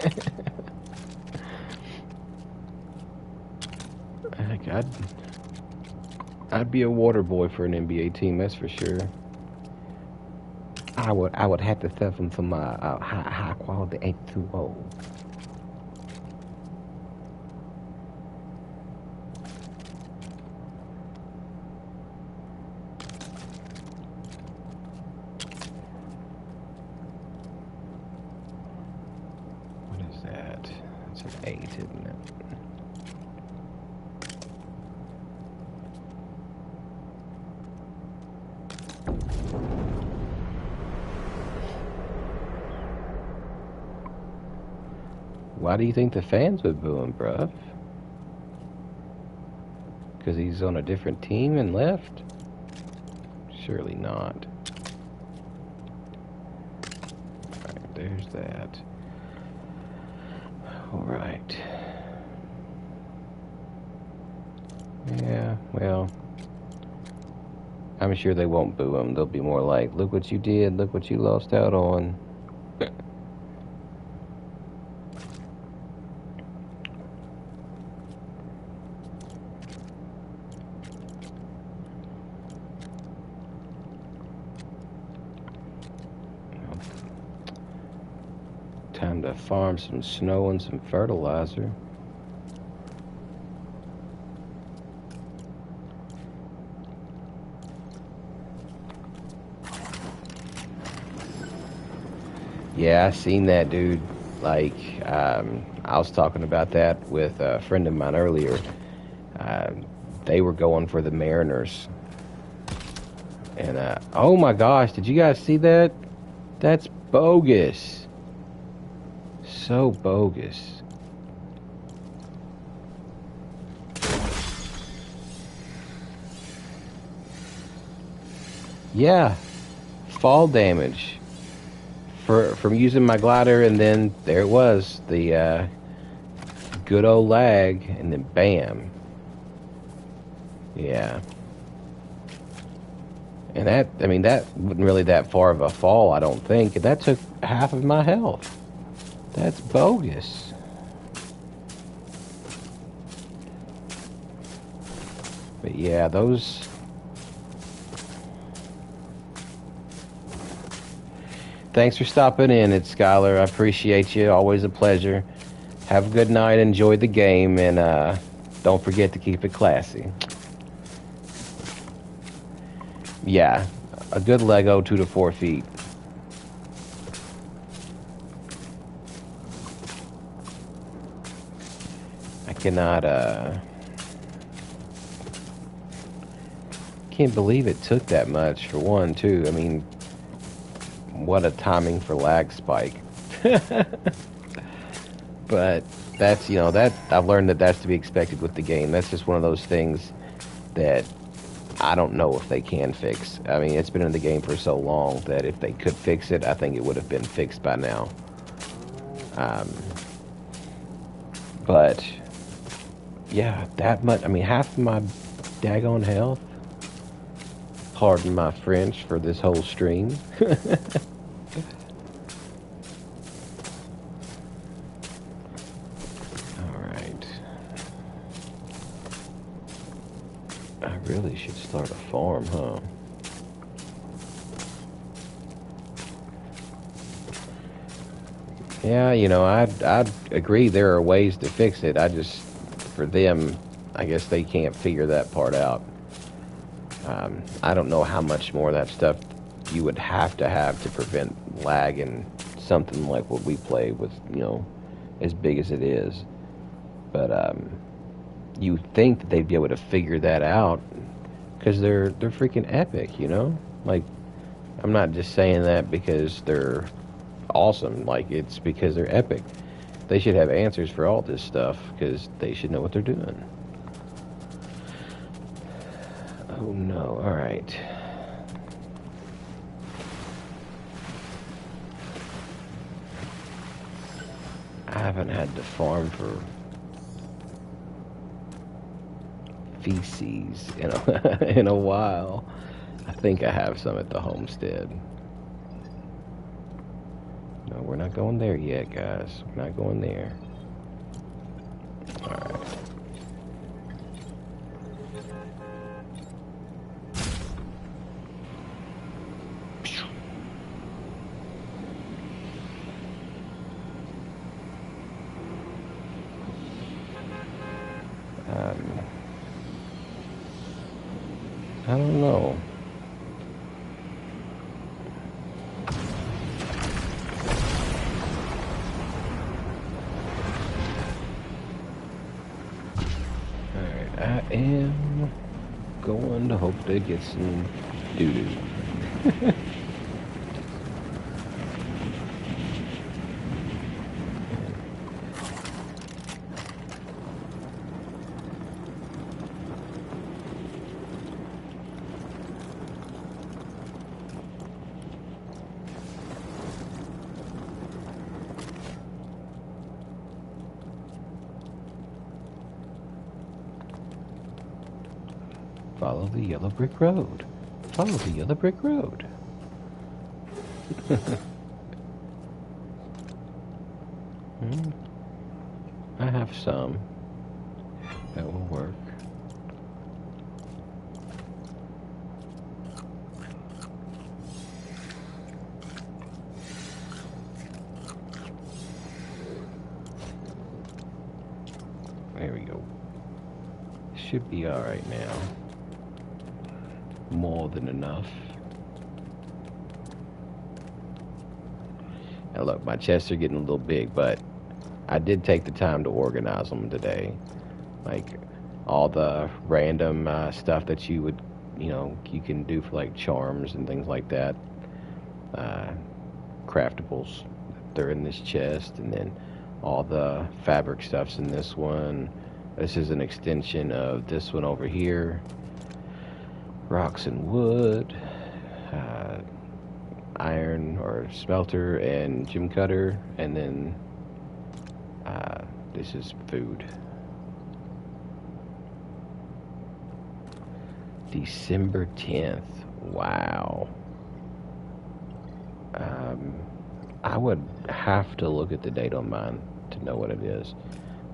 I'd be a water boy for an NBA team, that's for sure. I would have to sell them for my high quality H2O. What is that? It's an 8, isn't it? Why do you think the fans would boo him, bruv? Because he's on a different team and left? Surely not. Alright, there's that. Alright. Yeah, well, I'm sure they won't boo him. They'll be more like, look what you did, look what you lost out on. Time to farm some snow and some fertilizer. Yeah, I seen that, dude. Like, I was talking about that with a friend of mine earlier. They were going for the Mariners. And, oh my gosh, did you guys see that? That's bogus. So bogus. Yeah, fall damage. From using my glider, and then there it was, the good old lag, and then bam. Yeah. And that, I mean, that wasn't really that far of a fall, I don't think. And that took half of my health. That's bogus. But yeah, those... Thanks for stopping in, it's Skylar. I appreciate you. Always a pleasure. Have a good night. Enjoy the game. And don't forget to keep it classy. Yeah, a good Lego 2 to 4 feet. I cannot, can't believe it took that much for one, too. I mean, what a timing for lag spike. But that's, you know, that I've learned that that's to be expected with the game. That's just one of those things that I don't know if they can fix. I mean, it's been in the game for so long that if they could fix it, I think it would have been fixed by now. But yeah, that much. I mean, half of my daggone health. Pardon my French for this whole stream. Alright. I really should start a farm, huh? Yeah, you know, I'd agree there are ways to fix it. I just, for them, I guess they can't figure that part out. I don't know how much more of that stuff you would have to prevent lag in something like what we play with, you know, as big as it is. But you think that they'd be able to figure that out because they're freaking epic, you know? Like, I'm not just saying that because they're awesome. Like, it's because they're epic. They should have answers for all this stuff because they should know what they're doing. Oh no, alright. I haven't had to farm for feces in in a while. I think I have some at the homestead. No, we're not going there yet, guys. We're not going there. Alright. don't know. Alright, I am going to hope they get some doo-doo. Follow the yellow brick road. Follow the yellow brick road. I have some. That will work. There we go. Should be alright now. More than enough. Now look, my chests are getting a little big, but I did take the time to organize them today. Like all the random stuff that you would, you can do for like charms and things like that. Craftables, they're in this chest, and then all the fabric stuff's in this one. This is an extension of this one over here. Rocks and wood, iron or smelter and gem cutter, and then this is food. December 10th. Wow. I would have to look at the date on mine to know what it is.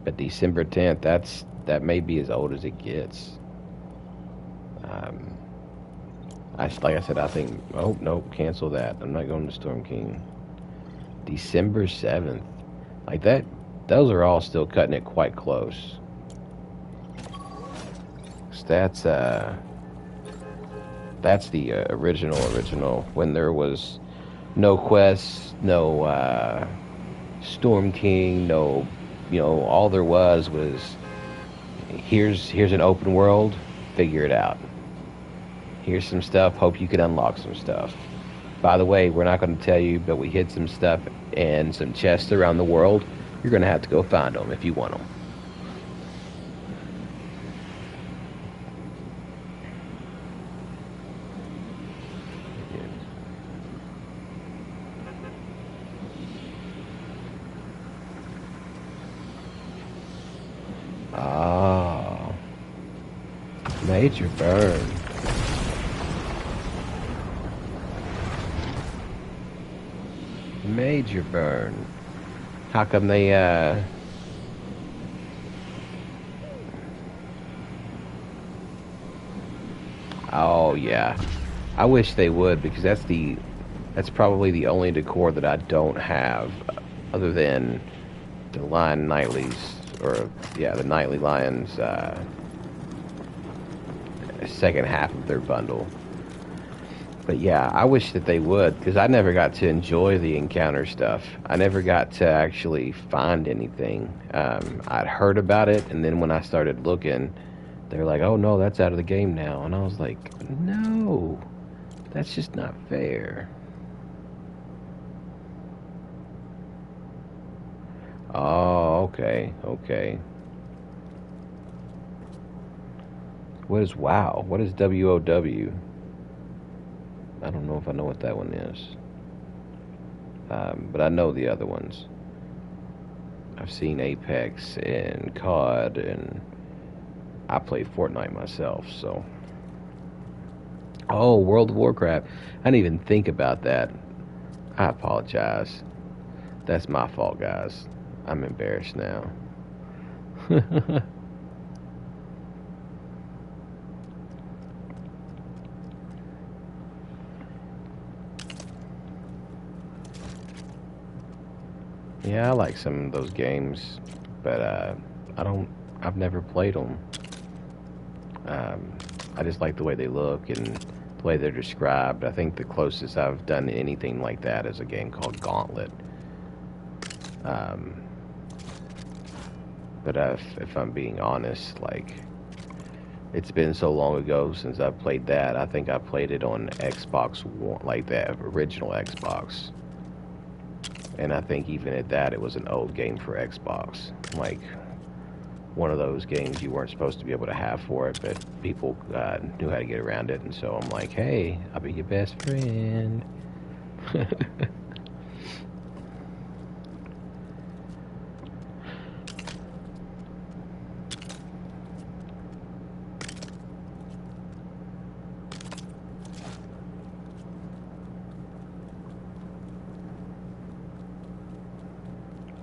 But December 10th, that may be as old as it gets. Like I said, I think, oh, no, cancel that. I'm not going to Storm King. December 7th. Like that, those are all still cutting it quite close. So that's the original, when there was no quests, no Storm King, no, all there was here's an open world, figure it out. Here's some stuff, hope you can unlock some stuff. By the way, we're not going to tell you, but we hid some stuff and some chests around the world. You're going to have to go find them if you want them. Ah, major burn. Major burn. How come they, Oh, yeah. I wish they would, because that's probably the only decor that I don't have, other than the Lion Nightlies, or, yeah, the Nightly Lions, second half of their bundle. But yeah, I wish that they would, because I never got to enjoy the encounter stuff. I never got to actually find anything. I'd heard about it, and then when I started looking, they were like, oh no, that's out of the game now. And I was like, no, that's just not fair. Oh, okay. What is WoW? What is WOW? I don't know if I know what that one is. But I know the other ones. I've seen Apex and COD, and I play Fortnite myself, so. Oh, World of Warcraft. I didn't even think about that. I apologize. That's my fault, guys. I'm embarrassed now. Yeah, I like some of those games, but I've never played them. I just like the way they look and the way they're described. I think the closest I've done anything like that is a game called Gauntlet. Um, but if I'm being honest, like, it's been so long ago since I played that. I think I played it on Xbox One, like that original Xbox. And I think even at that, it was an old game for Xbox. Like, one of those games you weren't supposed to be able to have for it, but people knew how to get around it. And so I'm like, hey, I'll be your best friend.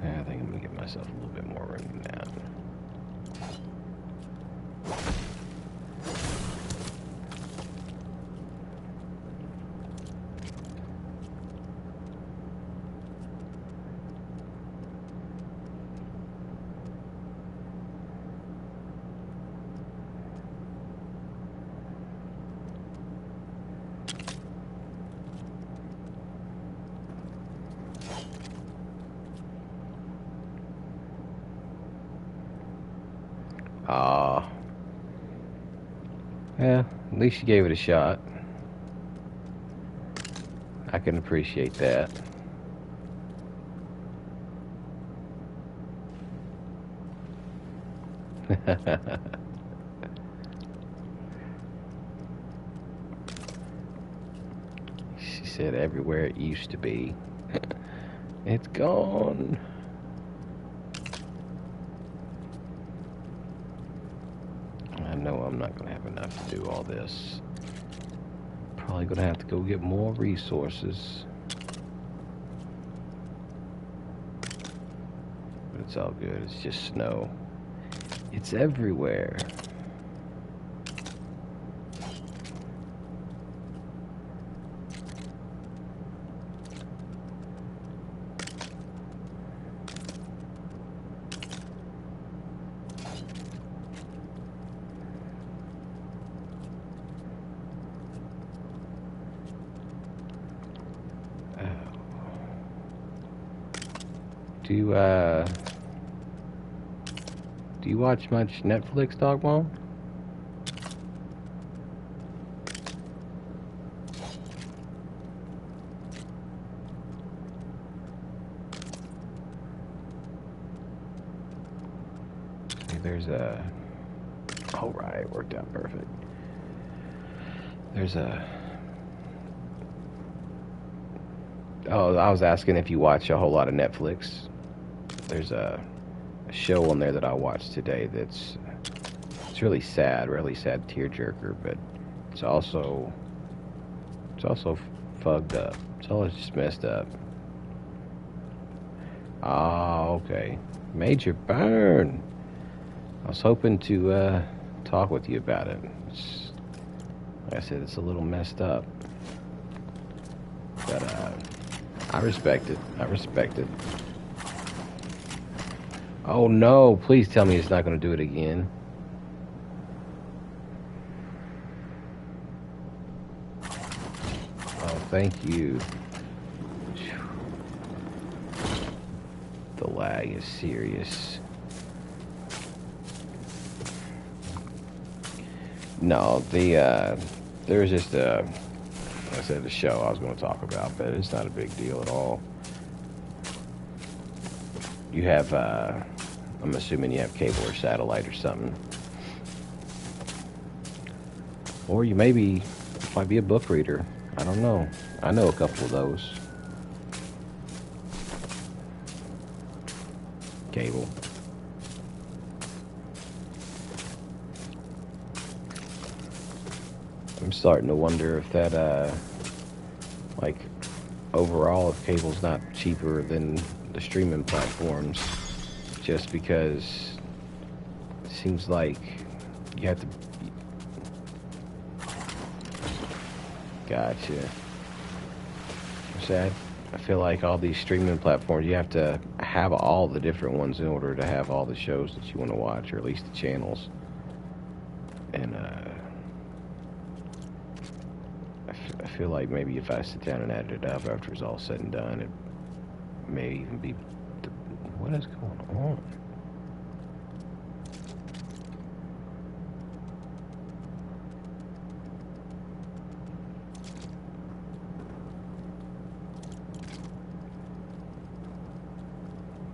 I think I'm going to give myself a little bit more room than that. Yeah, at least you gave it a shot. I can appreciate that. She said everywhere it used to be. It's gone. I know I'm not going to have enough to do all this. Probably going to have to go get more resources. But it's all good. It's just snow. It's everywhere. Do you watch much Netflix, Dog Mom? There's a... All right, worked out perfect. There's a... Oh, I was asking if you watch a whole lot of Netflix. There's a show on there that I watched today it's really sad tearjerker, but it's also fucked up. It's all just messed up. Oh, okay. Major burn. I was hoping to talk with you about it. Like I said, it's a little messed up, but I respect it. Oh no, please tell me it's not going to do it again. Oh, thank you. The lag is serious. No, there was just like I said, the show I was going to talk about, but it's not a big deal at all. You have, I'm assuming you have cable or satellite or something. Or you might be a book reader. I don't know. I know a couple of those. Cable. I'm starting to wonder if that, like, overall, if cable's not cheaper than the streaming platforms, just because it seems like you have to... Gotcha. So I feel like all these streaming platforms, you have to have all the different ones in order to have all the shows that you want to watch, or at least the channels. And feel like maybe if I sit down and add it up after it's all said and done, it may even be... What is going on?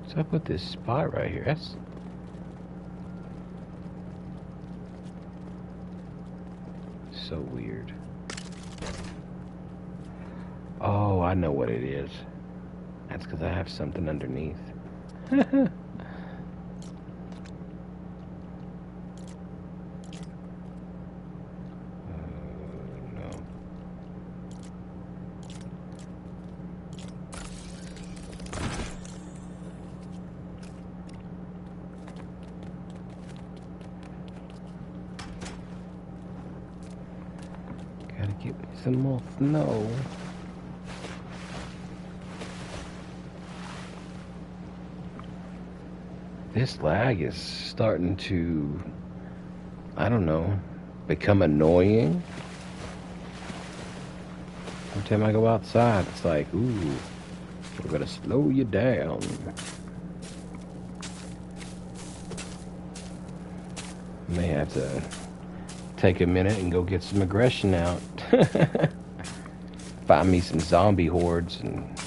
What's up with this spot right here? That's... so weird. Oh, I know what it is. That's because I have something underneath. No. Gotta get me some more snow. This lag is starting to, I don't know, become annoying. Every time I go outside, it's like, ooh, we're gonna slow you down. May have to take a minute and go get some aggression out. Find me some zombie hordes and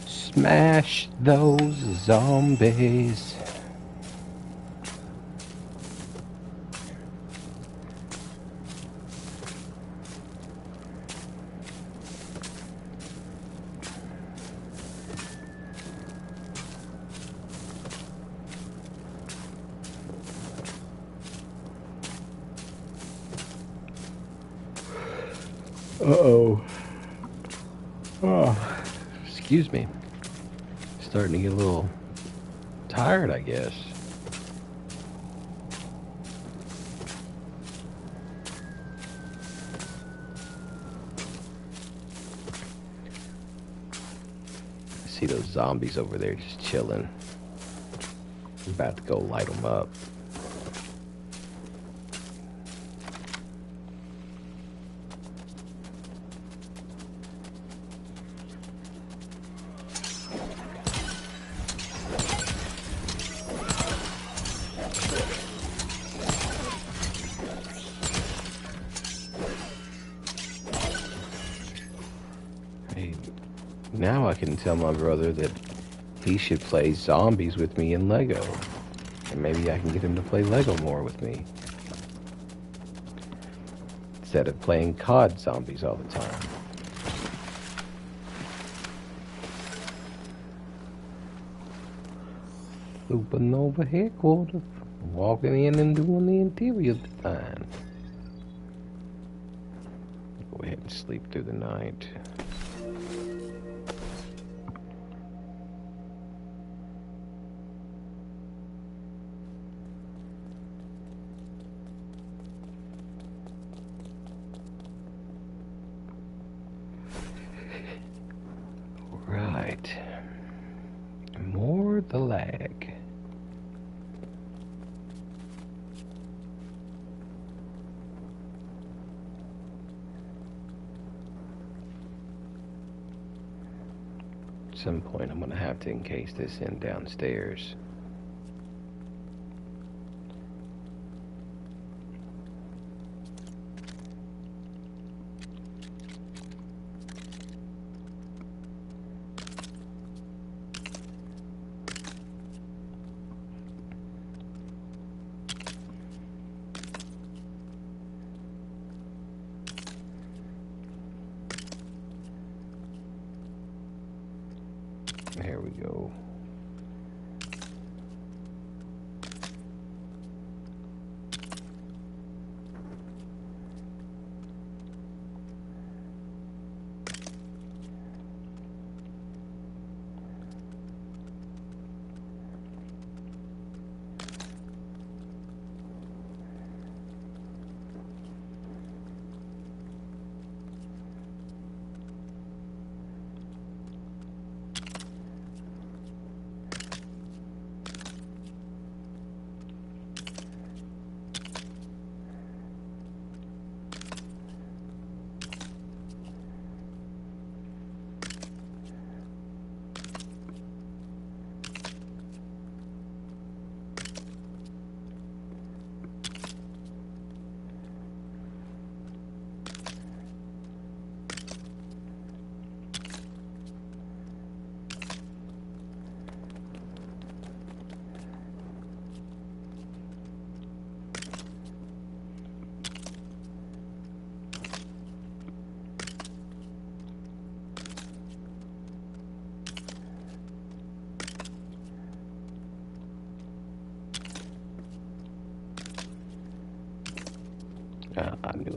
smash those zombies. Uh-oh. Oh, excuse me. Starting to get a little tired, I guess. I see those zombies over there just chilling. I'm about to go light them up. Now I can tell my brother that he should play zombies with me in Lego. And maybe I can get him to play Lego more with me. Instead of playing COD zombies all the time. Supernova headquarters. Walking in and doing the interior design. Go ahead and sleep through the night. Right. More the lag. At some point I'm gonna have to encase this in downstairs. There we go.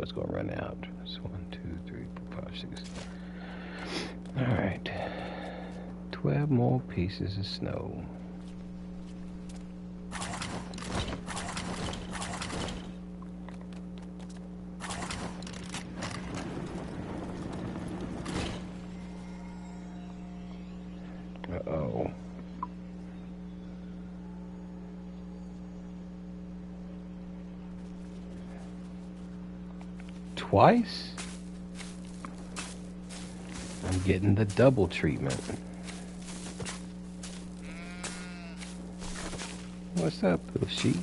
it's going to run out. It's 1, 2, 3, 4, 5, 6. Alright. 12 more pieces of snow. Uh-oh. Twice? I'm getting the double treatment. What's up, little sheep?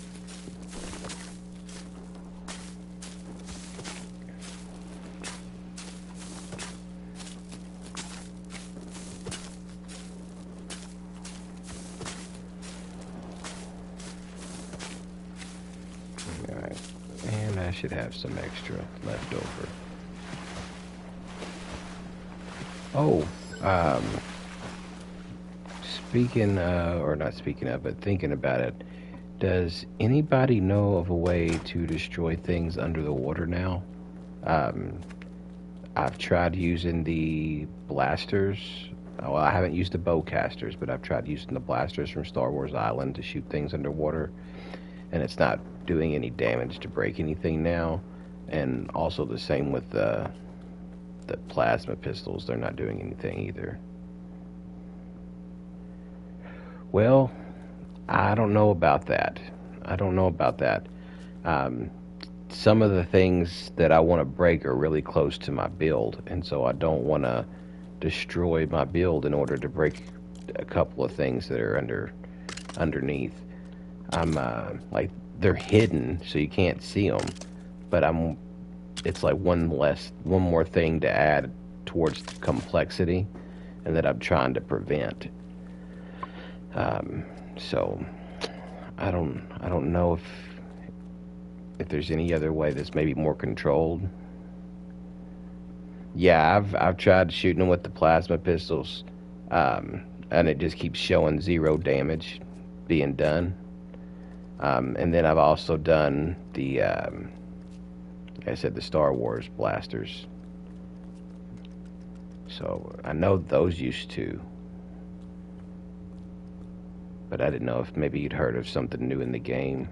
Alright. And I should have some extra left over. Oh, speaking, or not speaking of, but thinking about it, does anybody know of a way to destroy things under the water now? I've tried using the blasters. Well, I haven't used the bowcasters, but I've tried using the blasters from Star Wars Island to shoot things underwater, and it's not doing any damage to break anything now. And also the same with the plasma pistols, they're not doing anything either. Well, I don't know about that. I don't know about that. Some of the things that I want to break are really close to my build, and so I don't want to destroy my build in order to break a couple of things that are underneath. I'm like, they're hidden, so you can't see them, but it's like one more thing to add towards complexity, and that I'm trying to prevent. So I don't know if there's any other way that's maybe more controlled. Yeah, I've tried shooting them with the plasma pistols, and it just keeps showing 0 damage being done. And then I've also done the, like I said, the Star Wars blasters. So I know those used to, but I didn't know if maybe you'd heard of something new in the game.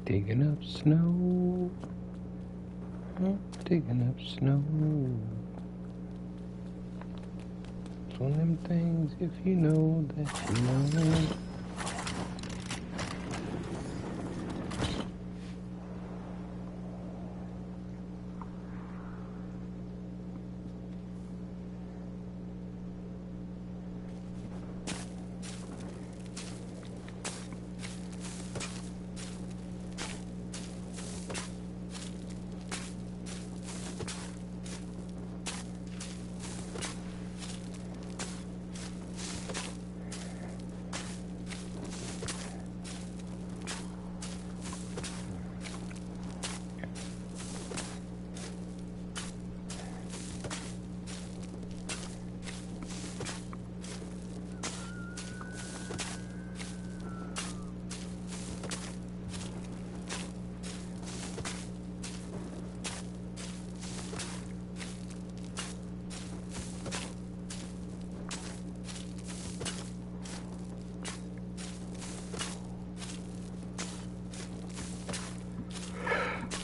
Digging up snow. Digging up snow. It's one of them things, if you know that you know.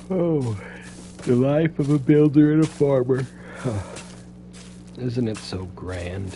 Oh, the life of a builder and a farmer. Isn't it so grand?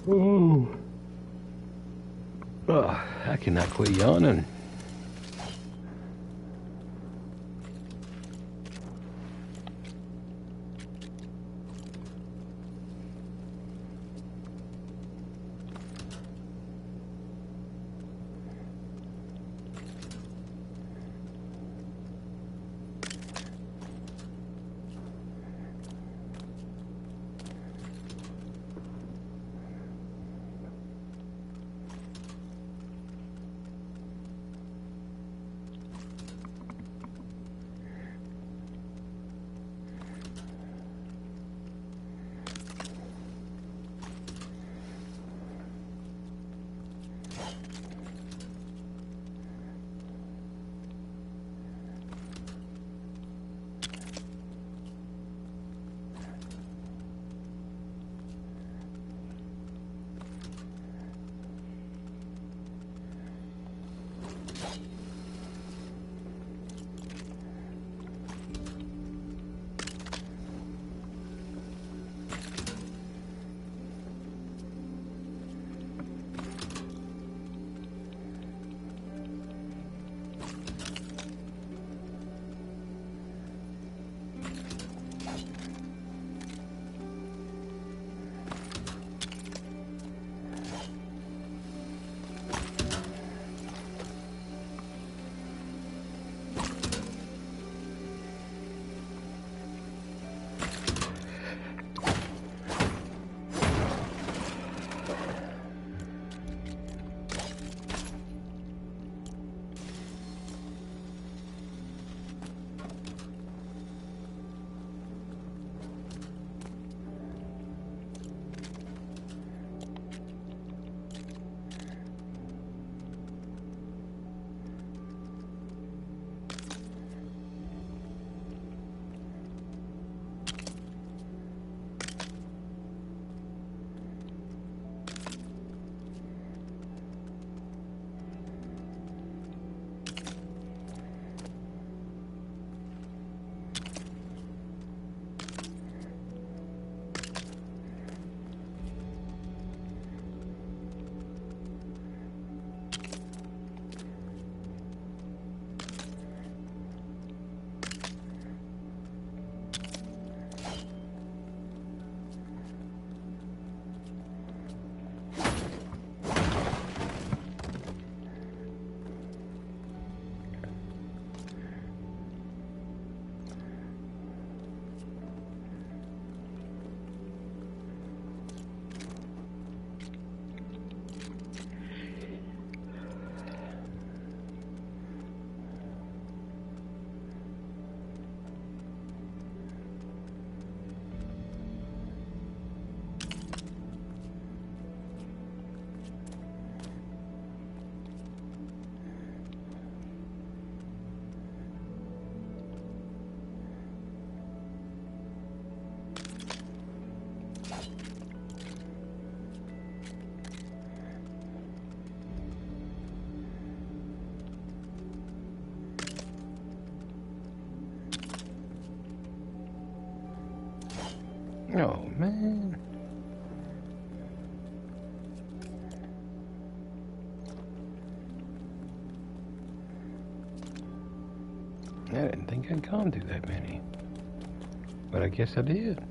Oh. Oh, I cannot quit yawning. Oh, man. I didn't think I'd gone through that many. But I guess I did.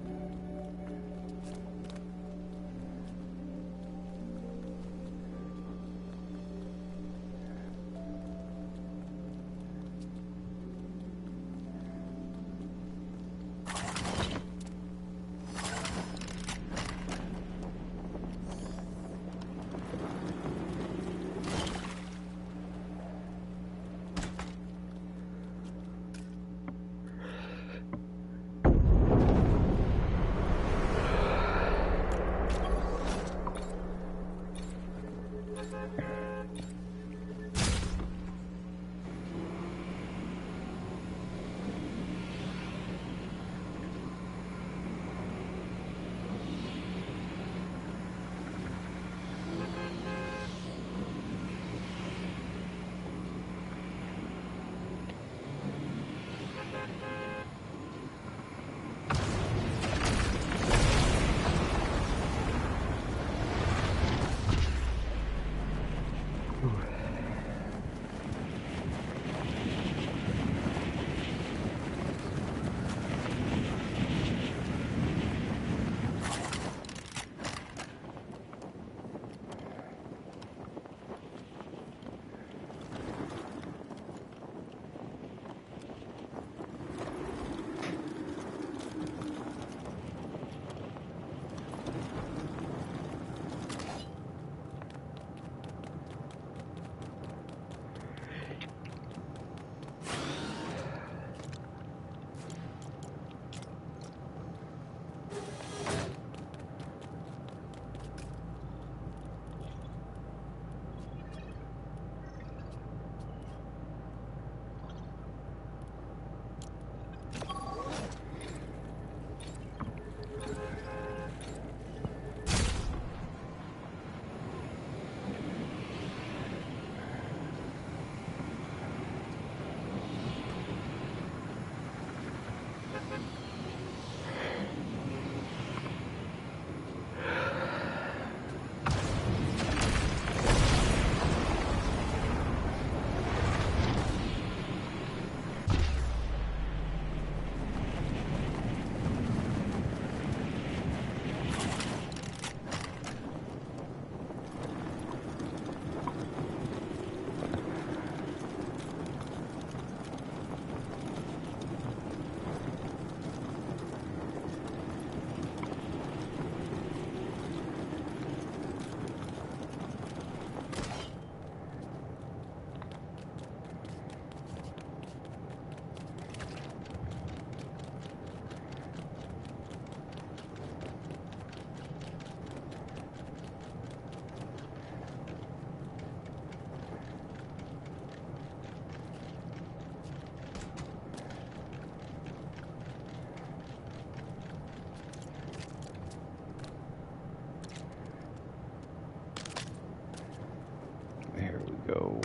Go.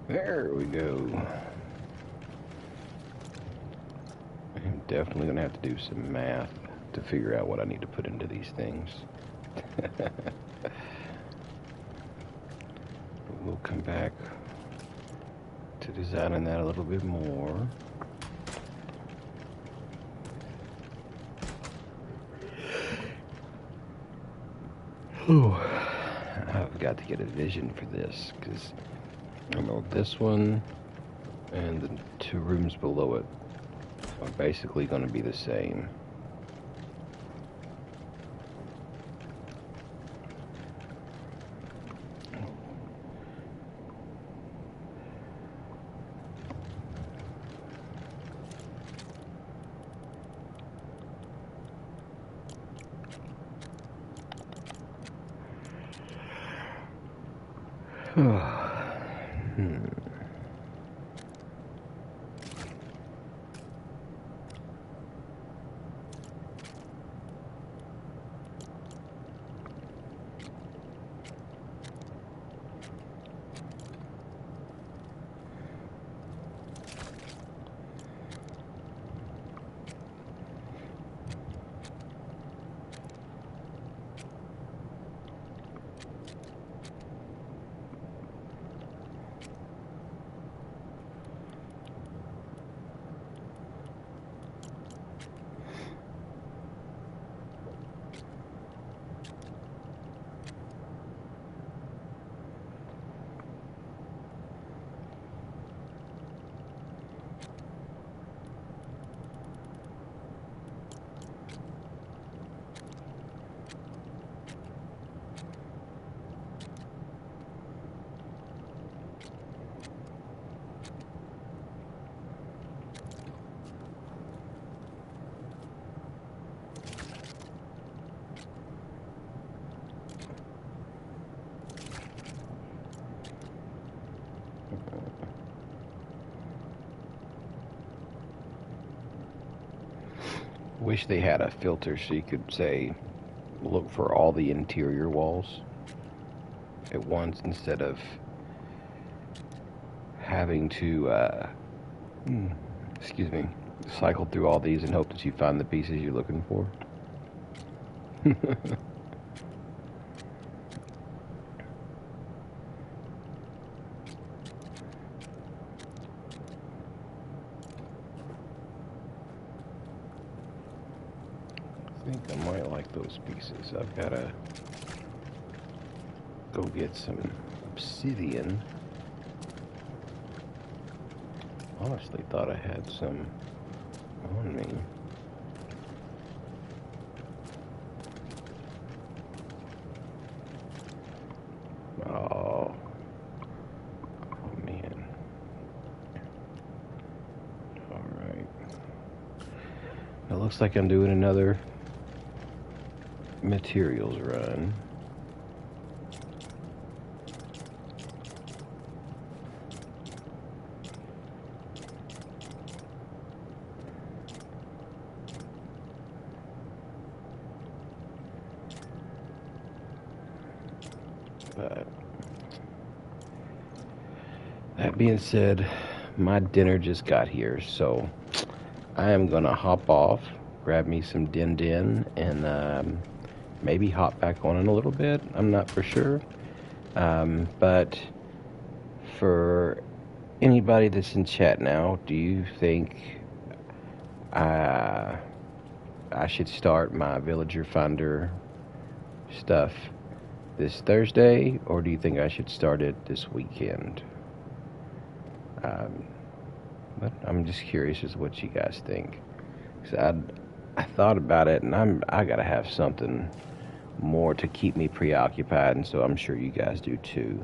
There we go. I'm definitely going to have to do some math to figure out what I need to put into these things. We'll come back to designing that a little bit more. I've got to get a vision for this, because I know this one and the two rooms below it are basically going to be the same. Wish they had a filter so you could say, look for all the interior walls at once instead of having to, excuse me, cycle through all these and hope that you find the pieces you're looking for. I think I might like those pieces. I've got to go get some obsidian. Honestly thought I had some on me. Oh man. Alright. It looks like I'm doing another materials run. But that being said, my dinner just got here, so I am gonna hop off, grab me some din din, and maybe hop back on in a little bit. I'm not for sure. But for anybody that's in chat now, do you think I should start my Villager Finder stuff this Thursday, or do you think I should start it this weekend? But I'm just curious as to what you guys think. 'Cause I thought about it, and I gotta have something more to keep me preoccupied, and so I'm sure you guys do too.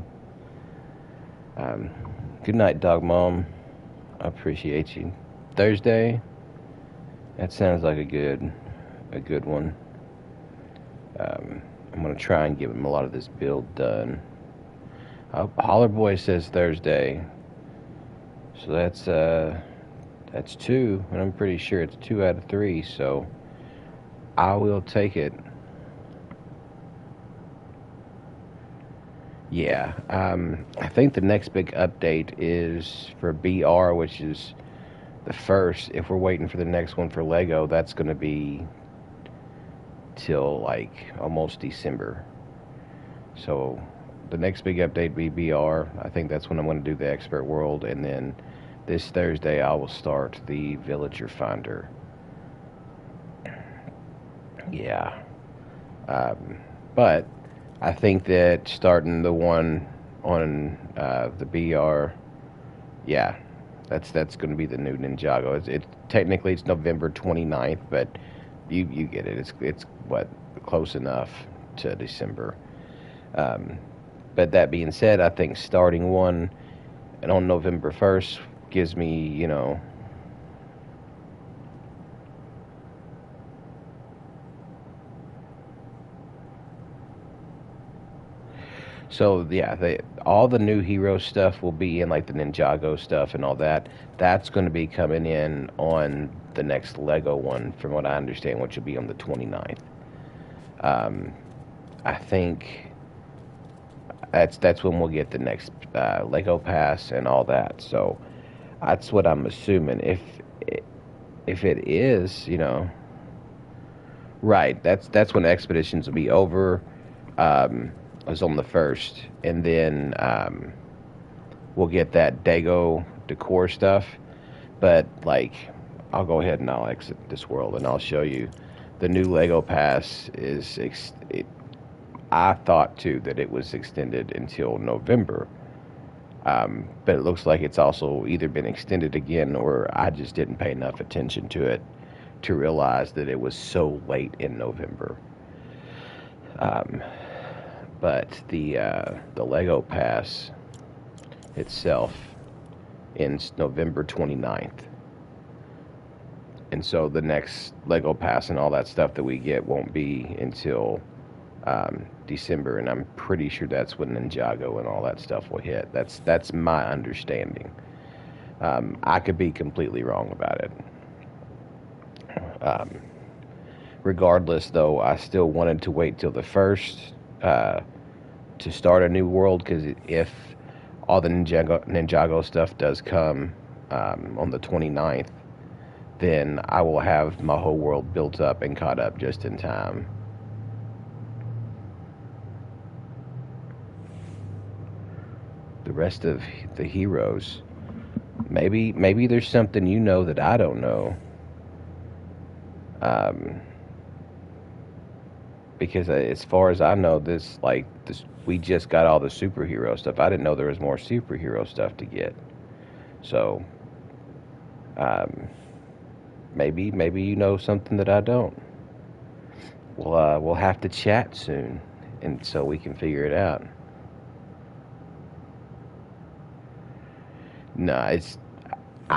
Good night, Dog Mom. I appreciate you. Thursday. That sounds like a good one. I'm gonna try and give him a lot of this build done. Holler Boy says Thursday, so that's two, and I'm pretty sure it's 2 out of 3. So I will take it. Yeah, I think the next big update is for BR, which is the first. If we're waiting for the next one for Lego, that's going to be till like almost December. So the next big update be BR. I think that's when I'm going to do the Expert World, and then this Thursday I will start the Villager Finder. Yeah. But I think that starting the one on the BR, yeah, that's going to be the new Ninjago. It's technically it's November 29th, but you get it. It's what, close enough to December. But that being said, I think starting one and on November 1st gives me, you know, so yeah, all the new hero stuff will be in, like the Ninjago stuff and all that. That's going to be coming in on the next Lego one, from what I understand, which will be on the 29th. I think that's when we'll get the next Lego Pass and all that. So that's what I'm assuming. If it is, you know, right, that's when Expeditions will be over. Was on the 1st, and then we'll get that Dago decor stuff. But like, I'll go ahead and I'll exit this world and I'll show you the new Lego Pass is I thought too that it was extended until November, but it looks like it's also either been extended again, or I just didn't pay enough attention to it to realize that it was so late in November. But the Lego Pass itself ends November 29th. And so the next Lego Pass and all that stuff that we get won't be until December, and I'm pretty sure that's when Ninjago and all that stuff will hit. That's my understanding. I could be completely wrong about it. Regardless, though, I still wanted to wait till the first to start a new world, because if all the Ninjago stuff does come on the 29th, then I will have my whole world built up and caught up just in time. The rest of the heroes, maybe there's something you know that I don't know. Because as far as I know, this we just got all the superhero stuff. I didn't know there was more superhero stuff to get. So um, maybe you know something that I don't. We'll have to chat soon, and so we can figure it out. No, I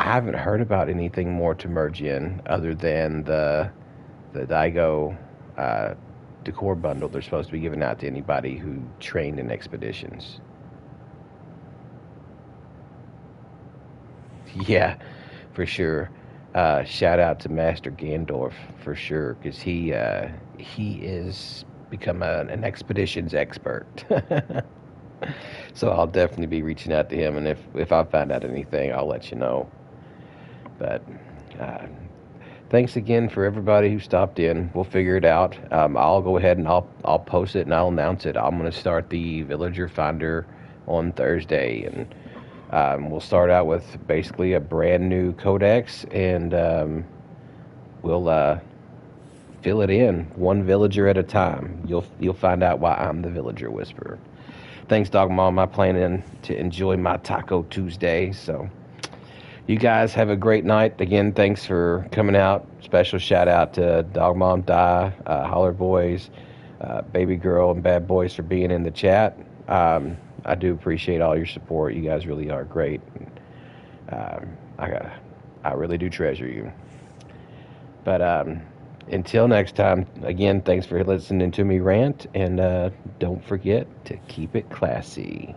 haven't heard about anything more to merge in other than the Daigo decor bundle they're supposed to be giving out to anybody who trained in expeditions. Yeah, for sure. Shout out to Master Gandorf for sure, because he is become an expeditions expert. So I'll definitely be reaching out to him, and if I find out anything, I'll let you know. But uh, thanks again for everybody who stopped in. We'll figure it out. I'll go ahead and I'll post it and I'll announce it. I'm going to start the Villager Finder on Thursday, and we'll start out with basically a brand new codex, and we'll fill it in one villager at a time. You'll find out why I'm the Villager Whisperer. Thanks, Dog Mom. I'm planning to enjoy my Taco Tuesday, so. You guys have a great night. Again, thanks for coming out. Special shout out to Dog Mom Die, Holler Boys, Baby Girl, and Bad Boys for being in the chat. I do appreciate all your support. You guys really are great. I really do treasure you. But until next time, again, thanks for listening to me rant, and don't forget to keep it classy.